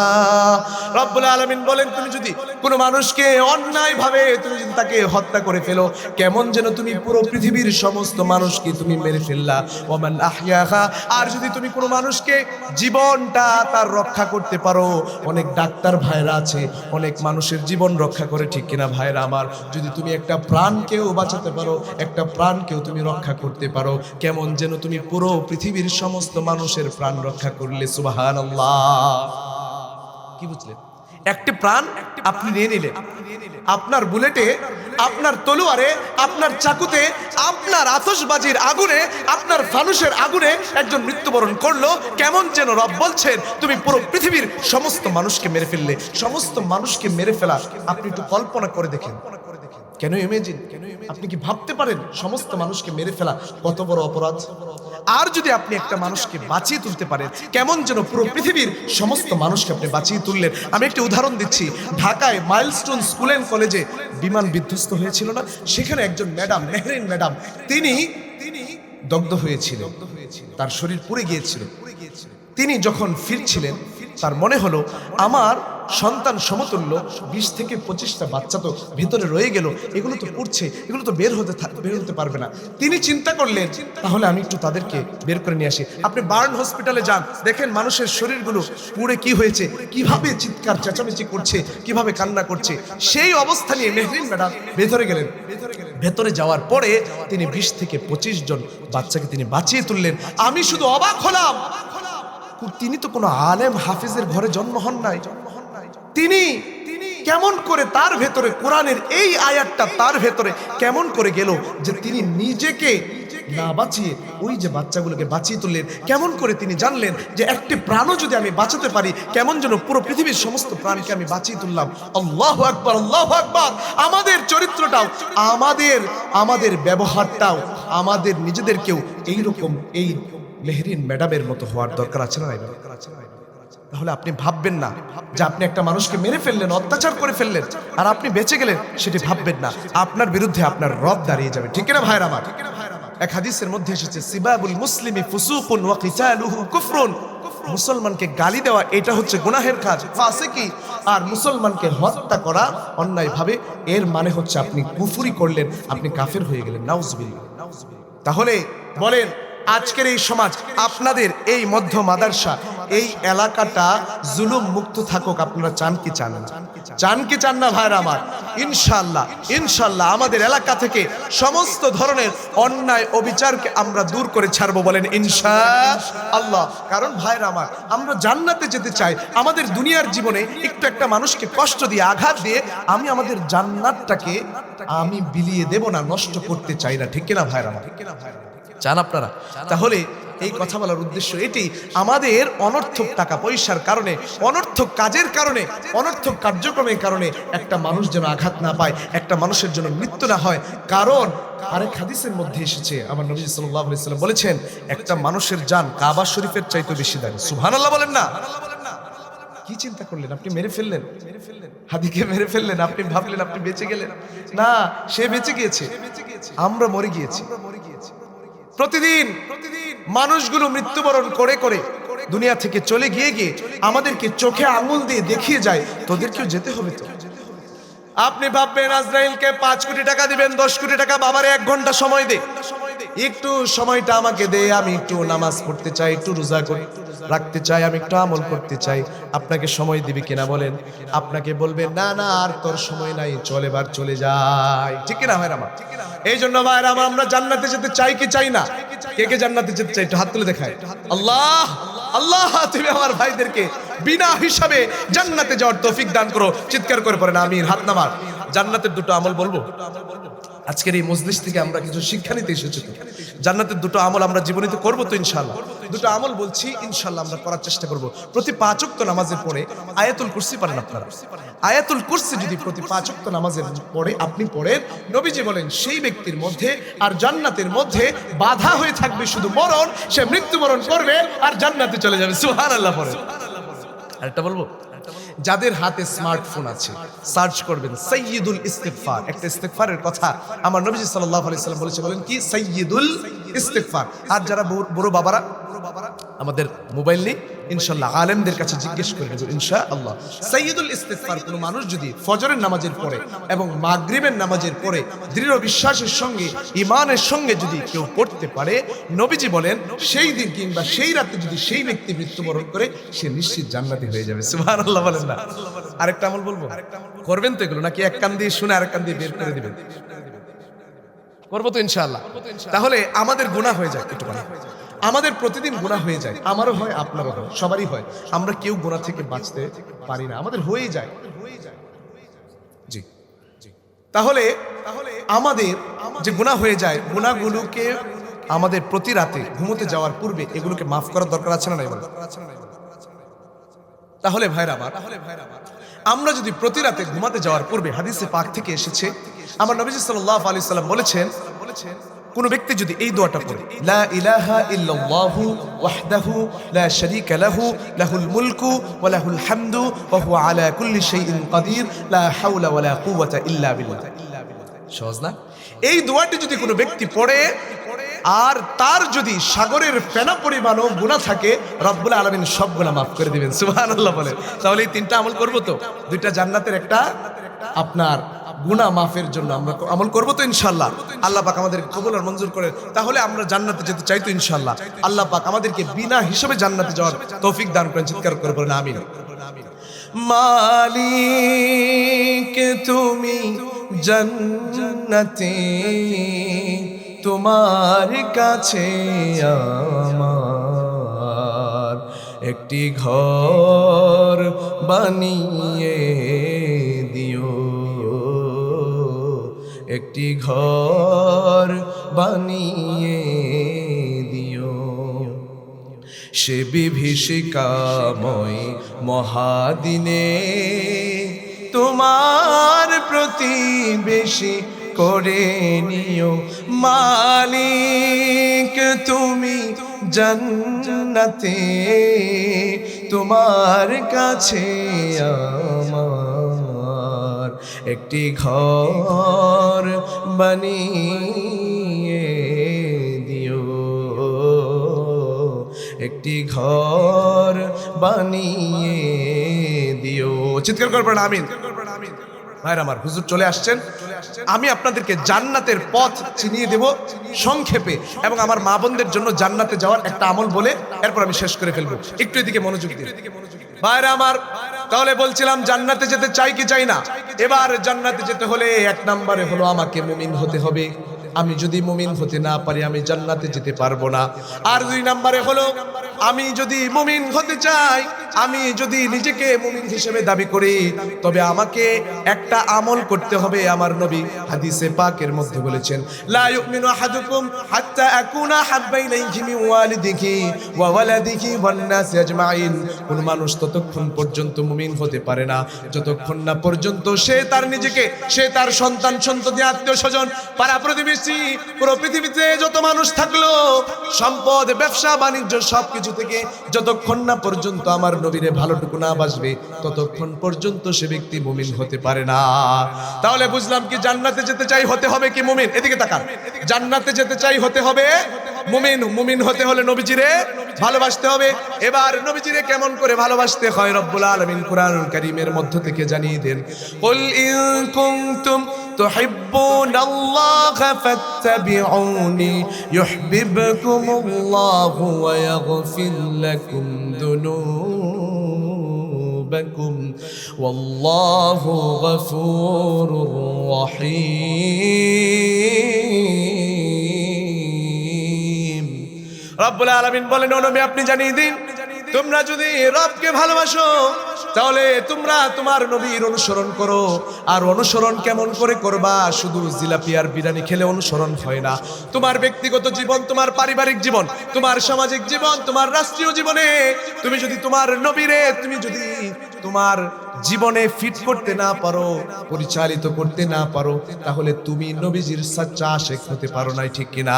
Speaker 1: রব্বুল আলামিন বলেন, তুমি যদি কোনো মানুষকে অন্যায় ভাবে তুমি যদি তাকে হত্যা করে ফেলো, কেমন যেন তুমি পুরো পৃথিবীর সমস্ত মানুষকে তুমি মেরে ফেললা। ওমান আহইয়াহা, আর যদি তুমি কোনো মানুষকে জীবনটা তার রক্ষা করতে পারো, অনেক ডাক্তার ভাইরা আছে, অনেক মানুষের জীবন রক্ষা করে। ঠিক কিনা ভাইরা আমার? যদি তুমি একটা প্রাণকেও বাঁচাতে পারো, একটা প্রাণকেও তুমি রক্ষা করতে পারো, কেমন যেন তুমি পুরো পৃথিবীর সমস্ত মানুষের প্রাণ রক্ষা করলে। সুবহানাল্লাহ। কি বুঝলেন? একটি প্রাণ আপনি নিয়ে নিলেন, আপনার বুলেটে, আপনার তলোয়ারে, আপনার চাকুতে, আপনার আতশবাজির আগুনে, আপনার ফানুসের আগুনে একজন মৃত্যুবরণ করলো, কেমন যেন রব বলছেন তুমি পুরো পৃথিবীর সমস্ত মানুষকে মেরে ফেললে। সমস্ত মানুষকে মেরে ফেলা আপনি একটু কল্পনা করে দেখেন, কেন ইমেজিন, আপনি কি ভাবতে পারেন সমস্ত মানুষকে মেরে ফেলা কত বড় অপরাধ? আর যদি আপনি একটা মানুষকে বাঁচিয়ে তুলতে পারেন, কেমন যেন পুরো পৃথিবীর সমস্ত মানুষকে আপনি বাঁচিয়ে তুললেন। আমি একটি উদাহরণ দিচ্ছি, ঢাকায় মাইলস্টোন স্কুল অ্যান্ড কলেজে বিমান বিধ্বস্ত হয়েছিল না, সেখানে একজন ম্যাডাম, মেহরিন ম্যাডাম, তিনি দগ্ধ হয়েছিলেন, তার শরীর পুড়ে গিয়েছিল। তিনি যখন ফিরছিলেন তার মনে হলো আমার সন্তান সমতুল্য 20 থেকে 25টা বাচ্চা তো ভিতরে রয়ে গেল, এগুলো তো পড়ছে, এগুলো তো বের হতে পারবে না। তিনি চিন্তা করলেন তাহলে আমি একটু তাদেরকে বের করে নিয়ে আসি। আপনি বার্ন হসপিটালে যান, দেখেন মানুষের শরীরগুলো পুড়ে কি হয়েছে, কিভাবে চিৎকার চেঁচামেচি করছে, কিভাবে কান্না করছে। সেই অবস্থা নিয়ে মেহরিন ম্যাডাম ভেতরে গেলেন। ভেতরে যাওয়ার পরে তিনি 20 থেকে 25 জন বাচ্চাকে তিনি বাঁচিয়ে তুললেন। আমি শুধু অবাক হলাম, তিনি তো কোনো আলেম হাফিজের ঘরে জন্ম হন নাই। তিনি কেমন করে তার ভেতরে কোরআনের এই আয়াতটা তার ভেতরে কেমন করে গেল যে তিনি নিজেকে না বাঁচিয়ে ওই যে বাচ্চাগুলোকে বাঁচিয়ে তুললেন। কেমন করে তিনি জানলেন যে একটি প্রাণও যদি আমি বাঁচাতে পারি, কেমন যেন পুরো পৃথিবীর সমস্ত প্রাণকে আমি বাঁচিয়ে তুললাম। আল্লাহু আকবার, আল্লাহু আকবার। আমাদের চরিত্রটাও, আমাদের ব্যবহারটাও, আমাদের নিজেদেরকেও এইরকম এই মেহরিন ম্যাডামের মতো হওয়ার দরকার আছে না? তাহলে আপনি ভাববেন না যে আপনি একটা মানুষকে মেরে ফেললেন, অত্যাচার করে ফেললেন, আর আপনি বেঁচে গেলেন, সেটি ভাববেন না। আপনার বিরুদ্ধে আপনার রব দাঁড়িয়ে যাবে। ঠিক না ভাইরা আমার? এক হাদিসের মধ্যে এসেছে, সিবাবুল মুসলিমি ফুসুকুন ওয়া কিতালুহু কুফরুন। মুসলমানকে গালি দেওয়া এটা হচ্ছে গুনাহের কাজ, ফাসিকি। আর মুসলমানকে হত্যা করা অন্যায়ভাবে, এর মানে হচ্ছে আপনি কুফরি করলেন, আপনি কাফের হয়ে গেলেন। নাউজুবিল্লাহ। তাহলে বলেন, আজকের এই সমাজ, আপনাদের এই মধ্য মাদ্রাসা, এই এলাকাটা জুলুম মুক্ত থাকুক, আপনারা চান কি চান না? চান কি চান না ভাইরা আমার? ইনশাআল্লাহ আমাদের এলাকা থেকে সমস্ত ধরনের অন্যায় অবিচারকে আমরা দূর করে ছাড়বো। বলেন ইনশাআল্লাহ। কারণ ভাইরা আমার, আমরা জান্নাতে যেতে চাই। আমাদের দুনিয়ার জীবনে একটু একটা মানুষকে কষ্ট দিয়ে, আঘাত দিয়ে আমি আমাদের জান্নাতটাকে আমি বিলিয়ে দেব না, নষ্ট করতে চাই না। ঠিক কিনা ভাইরা আমার? চান আপনারা? তাহলে এই কথা বলার উদ্দেশ্য এটি, আমাদের অনর্থক টাকা পয়সার কারণে, অনর্থক কাজের কারণে, অনর্থক কার্যক্রমের কারণে একটা মানুষ যেন আঘাত না পায়, একটা মানুষের জন্য মৃত্যু না হয়। কারণ আরেক হাদিসের মধ্যে এসেছে, আমার নবী সাল্লাল্লাহু আলাইহি ওয়াসাল্লাম বলেছেন, একটা মানুষের জান কাবা শরীফের চাইতে বেশি দামি। সুবহানাল্লাহ বলেন না? কি চিন্তা করলেন? আপনি মেরে ফেললেন, হাদিকে মেরে ফেললেন, আপনি ভাবলেন আপনি বেঁচে গেলেন। না, সে বেঁচে গিয়েছে, আমরা মরে গিয়েছি। প্রতিদিন মানুষগুলো মৃত্যুবরণ করে করে দুনিয়া থেকে চলে গিয়ে আমাদেরকে চোখে আঙুল দিয়ে দেখিয়ে যায়, তোদেরকেও যেতে হবে তো। আপনি ভাববেন আজরাইলকে 5 কোটি টাকা দিবেন, 10 কোটি টাকা, বাবারে 1 ঘন্টা সময় দে, একটু সময়টা আমাকে দে, আমি একটু নামাজ পড়তে চাই, একটু রোজা রাখতে চাই, আমি একটু আমল করতে চাই। আপনাকে সময় দিবে কিনা বলেন? আপনাকে বলবে না না, আর তোর সময় নাই, চল এবার চলে যাই। ঠিক কিনা ভাইরা আমার? এই জন্য ভাইরা আমার, আমরা জান্নাতে যেতে চাই কি চাই না? কে কে জান্নাতে যেতে চাই? একটু হাত তুলে দেখায়। আল্লাহ আল্লাহ, তুমি আমার ভাইদেরকে বিনা হিসাবে জান্নাতে যাওয়ার তৌফিক দান করো। চিৎকার করে পড়েন আমিন। হাত নামার। জান্নাতের দুটো আমল বলবো। আজকের এই মজলিস থেকে আমরা কিছু শিক্ষা নিতে এসেছি। জান্নাতের দুটো আমল আমরা জীবনীতে করবো তো ইনশাআল্লাহ। দুটো আমল বলছি, ইনশাআল্লাহ আমরা করার চেষ্টা করব। প্রতি 5 ওয়াক্ত নামাজের পরে আয়াতুল কুরসি পড়েন আপনারা। আয়াতুল কুরসি যদি প্রতি 5 ওয়াক্ত নামাজের পরে আপনি পড়েন, নবীজি বলেন সেই ব্যক্তির মধ্যে আর জান্নাতের মধ্যে বাধা হয়ে থাকবে শুধু মরণ। সে মৃত্যুবরণ করবে আর জান্নাতে চলে যাবে। সুবহানাল্লাহ পড়েন। আরেকটা বলবো, যাদের হাতে স্মার্টফোন আছে, সার্চ করবেন সাইয়্যিদুল ইস্তিগফার। একটা ইস্তিগফারের কথা আমার নবী সাল্লাল্লাহু আলাইহি সাল্লাম বলেন কি? সাইয়্যিদুল ইস্তিগফার। আর যারা বড় বাবারা আমাদের মোবাইল নেই, ইনশাআল্লাহ আলেমদের কাছে জিজ্ঞেস করে নেব ইনশাআল্লাহ। সাইয়্যিদুল ইস্তিগফার কোনো মানুষ যদি ফজরের নামাজের পরে এবং মাগরিবের নামাজের পরে দৃঢ় বিশ্বাসের সঙ্গে, ঈমানের সঙ্গে যদি কেউ পড়তে পারে, নবীজি বলেন সেই দিন কিংবা সেই রাতে যদি সেই ব্যক্তি মৃত্যুবরণ করে, সে নিশ্চিত জান্নাতি হয়ে যাবে। সুবহানাল্লাহ বলেন না? আরেকটা আমল বলবো, করবেন তো এগুলো, নাকি এক কান দিয়ে শুনে আরেক কান দিয়ে বের করে দিবেন? করবো তো ইনশাআল্লাহ। তাহলে আমাদের গুনাহ হয়ে যায় একটু মানে, আমাদের প্রতিদিন গুনাহ হয়ে যায়, আমারও হয়, আপনারও হয়, সবারই হয়। আমরা কেউ গুনাহ থেকে বাঁচতে পারি না, আমাদের হয়েই যায়। জি, তাহলে আমাদের যে গুনাহ হয়ে যায়, গুনাহগুলোকে আমাদের প্রতি রাতে ঘুমোতে যাওয়ার পূর্বে এগুলোকে মাফ করার দরকার আছে না নাই? তাহলে ভাইরা আমার, আমরা যদি প্রতি রাতে ঘুমাতে যাওয়ার পূর্বে, হাদিসে পাক থেকে এসেছে, আমার নবী সাল্লাল্লাহু আলাইহি সাল্লাম বলেছেন, কোন ব্যক্তি যদি এই দোয়াটা পড়ে, লা ইলাহা ইল্লাল্লাহু ওয়াহদাহু লা শারীকা লাহু লাহুল মুলকু ওয়া লাহুল হামদু ওয়া হুয়া আলা কুল্লি শাইইন কাদির লা হাওলা ওয়া লা কুওয়াতা ইল্লা বিল্লাহ। সহজ না? এই দোয়াটি যদি কোনো ব্যক্তি পড়ে, আর তার যদি সাগরের ফেনা পরিমাণও গুনাহ থাকে রব্বুল আলামিন সব গুনাহ মাফ করে দিবেন সুবহানাল্লাহ বলে। তাহলে এই তিনটা আমল করব তো, দুইটা জান্নাতের, একটা আপনার গুনাহ মাফের জন্য আমরা আমল করব তো ইনশাআল্লাহ। আল্লাহ পাক আমাদের কবুল আর মঞ্জুর করে। তাহলে আমরা জান্নাতে যেতে চাই তো ইনশাআল্লাহ। আল্লাহ পাক আমাদেরকে বিনা হিসাবে জান্নাতে যাওয়ার তৌফিক দান করেন। চিৎকার করে বলেন আমিন। মালিক তুমি জান্নাতে, তোমার কাছে আমার একটি ঘর বানিয়ে দিও, একটি ঘর বানিয়ে দিও। সে বিভীষিকাময় মহাদিনে তোমার প্রতিবেশী করে নিও। মালিক তুমি জান্নাতে, তোমার কাছে আমার একটি ঘর বানিয়ে দিও, একটি ঘর বানিয়ে দিও। চিৎকার করবেন আমিন। ভাইরা আমার, হুজুর চলে আসছেন। আমি আপনাদেরকে জান্নাতের পথ চিনিয়ে দেব সংক্ষেপে, এবং আমার মা বোনদের জন্য জান্নাতে যাওয়ার একটা আমল বলে এরপর আমি শেষ করে ফেলবো। একটু এদিকে মনোযোগ দিন ভাইরা আমার। তাহলে বলছিলাম জান্নাতে যেতে চাই কি চাই না। এবার জান্নাতে যেতে হলে এক নম্বরে হলো আমাকে মুমিন হতে হবে। আমি যদি মুমিন হতে না পারি আমি জান্নাতে যেতে পারবো না। আর দুই নম্বরে হলো আমি যদি মুমিন হতে চাই, আমি যদি নিজেকে মুমিন হিসেবে দাবি করি, তবে আমাকে একটা আমল করতে হবে। আমার নবী হাদিসে পাকের মধ্যে বলেছেন, লা ইউমিনু আহাদুকুম হাত্তা আকুনা হাব্বা ইলাইহি মিন ওয়ালিদিহি ওয়া ওয়ালাদিহি ওয়ান নাসি আজমাইন। কোন মানুষ ততক্ষণ পর্যন্ত মুমিন হতে পারে না যতক্ষণ না পর্যন্ত সে তার নিজেকে, সে তার সন্তান সন্ততি আত্মীয় স্বজন পাড়া প্রতিবেশী পুরো পৃথিবীতে যত মানুষ থাকলো, সম্পদ ব্যবসা বাণিজ্য সবকিছু থেকে যতক্ষণ না পর্যন্ত আমার নবীরে ভালোটুকু না বাসবে ততক্ষণ পর্যন্ত সে ব্যক্তি মুমিন হতে পারে না। তাহলে বুঝলাম কি জান্নাতে যেতে চাই হতে হবে কি মুমিন। এদিকে তাকান, জান্নাতে যেতে চাই হতে হবে মুমিন। মুমিন হতে হলে নবীজিরে ভালোবাসতে হবে। এবার নবীজিরে কেমন করে ভালোবাসতে হয় রব্বুল আলামিন কুরআনুল কারীমের মধ্য থেকে জানিয়ে দেন। কুল ইন কুনতুম তুহিব্বুনাল্লাহা ফাত্তাবিউনি ইউহিব্বুকুমুল্লাহু ওয়া ইয়াগফির লাকুম যুনুবাকুম ওয়াল্লাহু গফুরুর রহিম। রব্বুল আলামিন বলেন, ও নবী আপনি জানিয়ে দিন, তোমরা যদি রবকে ভালোবাসো তাহলে তোমরা তোমার নবীর অনুসরণ করো। আর অনুসরণ কেমন করে করবা? শুধু জিলাপি আর বিরিয়ানি খেলে অনুসরণ হয় না। তোমার ব্যক্তিগত জীবন, তোমার পারিবারিক জীবন, তোমার সামাজিক জীবন, তোমার রাষ্ট্রীয় জীবনে তুমি যদি তোমার নবীরে তুমি যদি তোমার জীবনে ফিট করতে না পারো, পরিচালিত করতে না পারো, তাহলে তুমি নবীজির সাচ্চা আশিক হতে পারো না, ঠিক কিনা?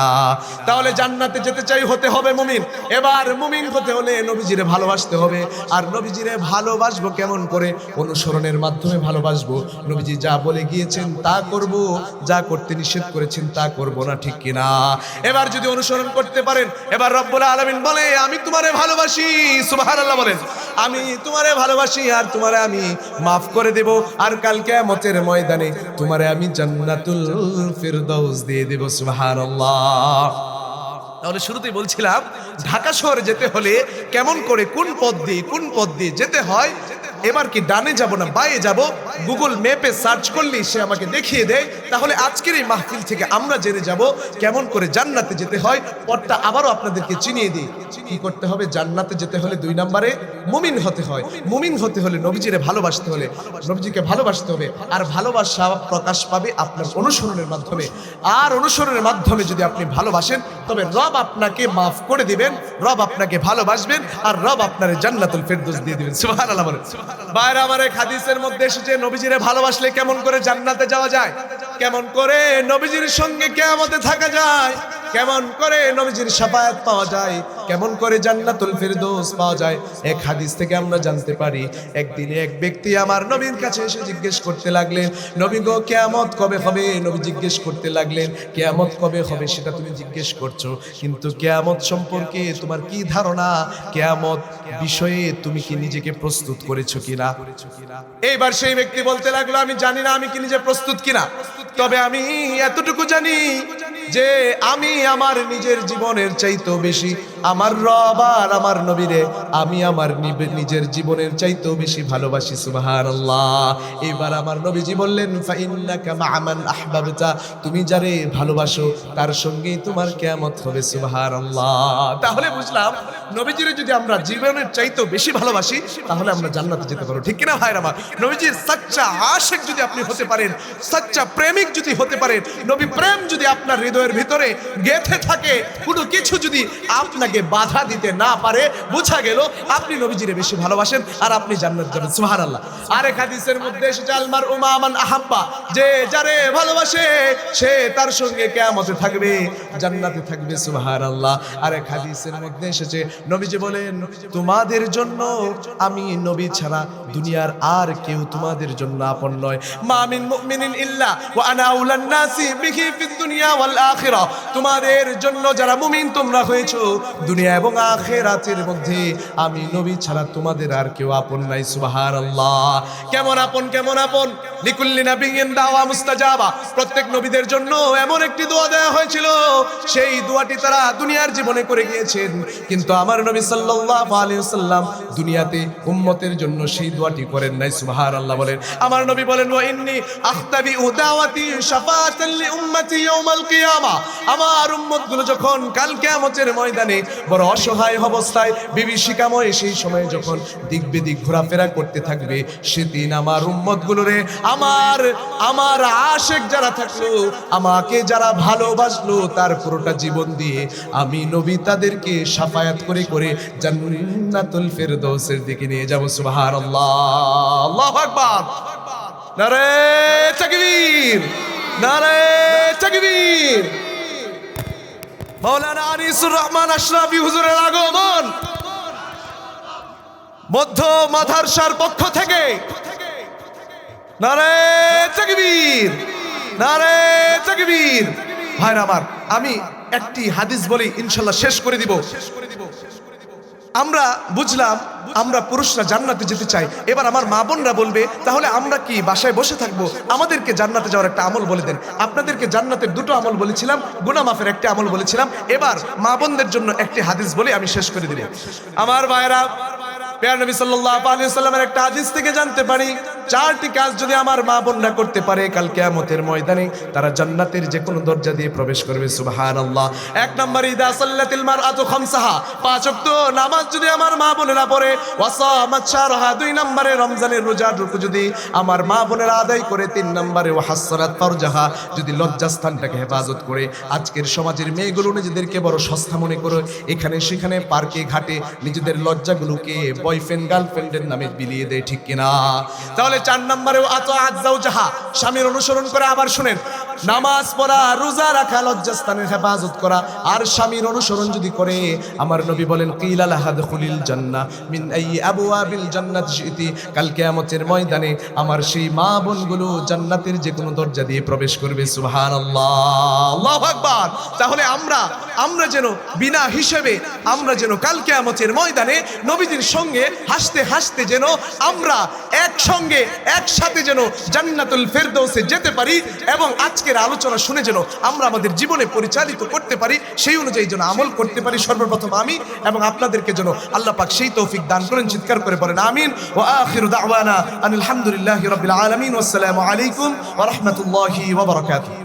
Speaker 1: তাহলে জান্নাতে যেতে চাই হতে হবে মুমিন। এবার মুমিন হতে হলে নবীজিরে ভালোবাসতে হবে। আর নবীজিরে ভালোবাসবো কেমন করে? অনুসরণের মাধ্যমে ভালোবাসবো। নবীজি যা বলে গিয়েছেন তা করব, যা করতে নিষেধ করেছেন তা করব না, ঠিক কিনা? এবার যদি অনুসরণ করতে পারেন, এবার রব্বুল আলামিন বলে আমি তোমারে ভালোবাসি। সুবহানাল্লাহ বলেন, আমি তোমারে ভালোবাসি আর তোমারে আমি মাফ করে দেব। আর কাল কিয়ামতের ময়দানে তোমারে আমি জান্নাতুল ফিরদাউস দিয়ে দেব। সুবহানাল্লাহ। তাহলে শুরুতেই বলছিলাম ঢাকা শহরে যেতে হলে কেমন করে, কোন পথ দিয়ে যেতে হয়। এবার কি ডানে যাব না বাঁয়ে যাব? গুগল ম্যাপে সার্চ করলে সে আমাকে দেখিয়ে দেয়। তাহলে আজকের এই মাহফিল থেকে আমরা জেনে যাব কেমন করে জান্নাতে যেতে হয়। পথটা আবারও আপনাদেরকে চিনিয়ে দিই। কি করতে হবে? জান্নাতে যেতে হলে 2 নম্বরে মুমিন হতে হয়। মুমিন হতে হলে নবীজিরে ভালোবাসতে হলে নবীজিকে ভালোবাসতে হবে। আর ভালোবাসা প্রকাশ পাবে আপনার অনুসরণের মাধ্যমে। আর অনুসরণের মাধ্যমে যদি আপনি ভালোবাসেন তবে রব আপনাকে মাফ করে দিবেন, রব আপনাকে ভালোবাসবেন, আর রব আপনারে জান্নাতুল ফিরদৌস দিয়ে দিবেন। সুবহানাল্লাহ বলেন। ভাইরা আমার, এক হাদিসের মধ্যে এসেছে নবীজিরে ভালোবাসলে কেমন করে জান্নাতে যাওয়া যায়, কেমন করে নবীজির সঙ্গে কিয়ামতে থাকা যায়। কেমন করে নবীজির শাফায়াত পাওয়া যায়, কেমন করে জান্নাতুল ফেরদৌস পাওয়া যায়। এক হাদিস থেকে আমরা জানতে পারি, একদিনে এক ব্যক্তি আমার নবীর কাছে এসে জিজ্ঞেস করতে লাগলেন, নবী গো কিয়ামত কবে হবে? নবী জিজ্ঞেস করতে লাগলেন, কিয়ামত কবে হবে সেটা তুমি জিজ্ঞেস করছো, কিন্তু কিয়ামত সম্পর্কে তোমার কি ধারণা? কিয়ামত বিষয়ে তুমি কি নিজেকে প্রস্তুত করেছো কিনা? এইবার সেই ব্যক্তি বলতে লাগলো, আমি জানি না আমি কি নিজে প্রস্তুত কিনা, তবে আমি এতটুকু জানি যে আমি আমার নিজের জীবনের চাইতেও বেশি আমার রব আর আমার নবীরে আমি আমার নিজের জীবনের চাইতেও বেশি ভালোবাসি। সুবহানাল্লাহ। এবার আমার নবীজি বললেন, ফাইন্নাকা মা'a মান আহবাবতা, তুমি যারে ভালোবাসো তার সঙ্গেই তোমার কিয়ামত হবে। সুবহানাল্লাহ। তাহলে বুঝলাম নবীজিরে যদি আমরা জীবনের চাইতেও বেশি ভালোবাসি তাহলে আমরা জান্নাতে যেতে পারবো, ঠিক কিনা ভাইরা আমার? নবীজির সাচ্চা আশিক যদি আপনি হতে পারেন, সাচ্চা প্রেমিক যদি হতে পারেন, নবী প্রেম যদি আপনার হৃদয়ের ভিতরে গেঁথে থাকে, কোনো কিছু যদি আপনাকে বাধা দিতে না পারে, বোঝা গেল আপনি নবীজিরে বেশি ভালোবাসেন আর আপনি জান্নাত যাবেন। সুবহানাল্লাহ। আরেক হাদিসের মধ্যে এসেছে, আলমার উমা মান আহাব্বা, যে যারে ভালোবাসে সে তার সঙ্গে কিয়ামতে থাকবে, জান্নাতে থাকবে। সুবহানাল্লাহ। আরেক হাদিসের মধ্যে এসেছে, নবীজি বলেন, তোমাদের জন্য আমি নবী ছাড়া দুনিয়ার আর কেউ তোমাদের জন্য আপন নয়। মা মিন মুমিনিন ইল্লা ওয়া আনা আউলান নাসি বিহি ফিদ দুনিয়া ওয়াল আখিরাহ, তোমাদের জন্য যারা মুমিন তোমরা হয়েছো দুনিয়া এবং আখিরাতের মধ্যে আমি নবী ছাড়া তোমাদের আর কেউ আপন নাই। সুবহানাল্লাহ। কেমন আপন, কেমন আপন? লিকুল্লি নাবিয়্যিন দাওয়া মুস্তাজাবা, প্রত্যেক নবীদের জন্য এমন একটি দোয়া দেওয়া হয়েছিল, সেই দোয়াটি তারা দুনিয়ার জীবনে করে গিয়েছেন, কিন্তু আমার নবী সাল্লাল্লাহু আলাইহি ওয়াসাল্লাম দুনিয়াতে উম্মতের জন্য সেই দোয়াটি করেন নাই। সুবহানাল্লাহ বলেন। আমার নবী বলেন, ওয়া ইন্নী আখতাবিউ দাওয়াতি শাফাআতান লি উম্মতি ইয়াউমাল কিয়ামা, আমার উম্মতগুলো যখন কাল কিয়ামতের ময়দানে বড় অসহায় অবস্থায় বিভীষিকাময় সেই সময় যখন দিক বিদিক ঘোরাফেরা করতে থাকবে, সেদিন আমার উম্মতগুলোরে আমার আশিক যারা থাকলো, আমাকে যারা ভালোবাসলো তার পুরোটা জীবন দিয়ে আমি নবী তাদেরকে শাফায়াত করে করে জান্নাতুল ফেরদৌসের দিকে নিয়ে যাব। সুবহানাল্লাহ। আল্লাহু আকবার। নারে তাকবীর, নারে তাকবীর। মাওলানা আনিসুর রহমান আশরাফি হুজুরের আগমন মধ্য মাদ্রাসার পক্ষ থেকে নারে তাকবীর, নারে তাকবীর। ভাইরা আমার, আমি একটি হাদিস বলি ইনশাআল্লাহ শেষ করে দিব। আমরা বুঝলাম আমরা পুরুষরা জান্নাতে যেতে চাই, এবার আমার মা বোনরা বলবে, তাহলে আমরা কি বাসায় বসে থাকবো? আমাদেরকে জান্নাতে যাওয়ার একটা আমল বলে দেন। আপনাদেরকে জান্নাতের দুটো আমল বলেছিলাম, গুনাহ মাফের একটা আমল বলেছিলাম, এবার মা বোনদের জন্য একটি হাদিস বলে আমি শেষ করে দিব। আমার ভাইরা, প্রিয় নবী সাল্লাল্লাহু আলাইহি ওয়াসাল্লামের একটা হাদিস থেকে জানতে পারি, চারটি কাজ যদি আমার মা বোনরা করতে পারে কাল কিয়ামতের ময়দানে তারা জান্নাতের যে কোনো দরজা দিয়ে প্রবেশ করবে। সুবহানাল্লাহ। এক নম্বর, ইদা সাল্লাতিল মারআতু খামসাহা, পাঁচ ওয়াক্ত নামাজ যদি আমার মা বোনেরা পড়ে, ওয়াসামাত শাহরাহা, দুই নম্বরে রমজানের রোজাটুকু যদি আমার মা বোনেরা আদায় করে, তিন নম্বরে ওয়াহাসসারাত ফারজাহা, যদি লজ্জাস্থানটাকে হেফাজত করে। আজকের সমাজের মেয়েগুলো নিজেদেরকে বড় সস্তা মনে করে এখানে সেখানে পার্কে ঘাটে নিজেদের লজ্জাগুলোকে বয়ফ্রেন্ড গার্লফ্রেন্ডের নামে বিলিয়ে দেয়, ঠিক কিনা? তাহলে চার নম্বরে আতাআত যাওজাহা, স্বামীর অনুসরণ করে। আবার শুনেন, নামাজ পড়া, রোজা রাখা, লজ্জাস্থানের হেফাজত করা আর স্বামীর অনুসরণ যদি করে, আমার নবী বলেন, কিলা লাহা দুখুলিল জান্নাহ মিন আই আবওয়াবিল জান্নাত শিতি, কাল কিয়ামতের ময়দানে আমার সেই মা বোনগুলো জান্নাতের যে কোনো দরজা দিয়ে প্রবেশ করবে। সুবহানাল্লাহ। আল্লাহু আকবার। তাহলে আমরা যেন বিনা হিসেবে আমরা যেন কাল কিয়ামতের ময়দানে নবীজির সঙ্গে হাসতে হাসতে যেন আমরা একসঙ্গে একসাথে যেন জান্নাতুল ফেরদৌসে যেতে পারি, এবং আজকের আলোচনা শুনে যেন আমরা আমাদের জীবনে পরিচালিত করতে পারি, সেই অনুযায়ী যেন আমল করতে পারি। সর্বপ্রথম আমি এবং আপনাদেরকে যেন আল্লাহ পাক সেই তৌফিক দান করেন। চিৎকার করে বলেন আমিন। ওয়া আখিরু দাওয়ানা আনিল হামদুলিল্লাহি রাব্বিল আলামিন। ওয়াসসালামু আলাইকুম ওয়া রাহমাতুল্লাহি ওয়া বারাকাতুহু।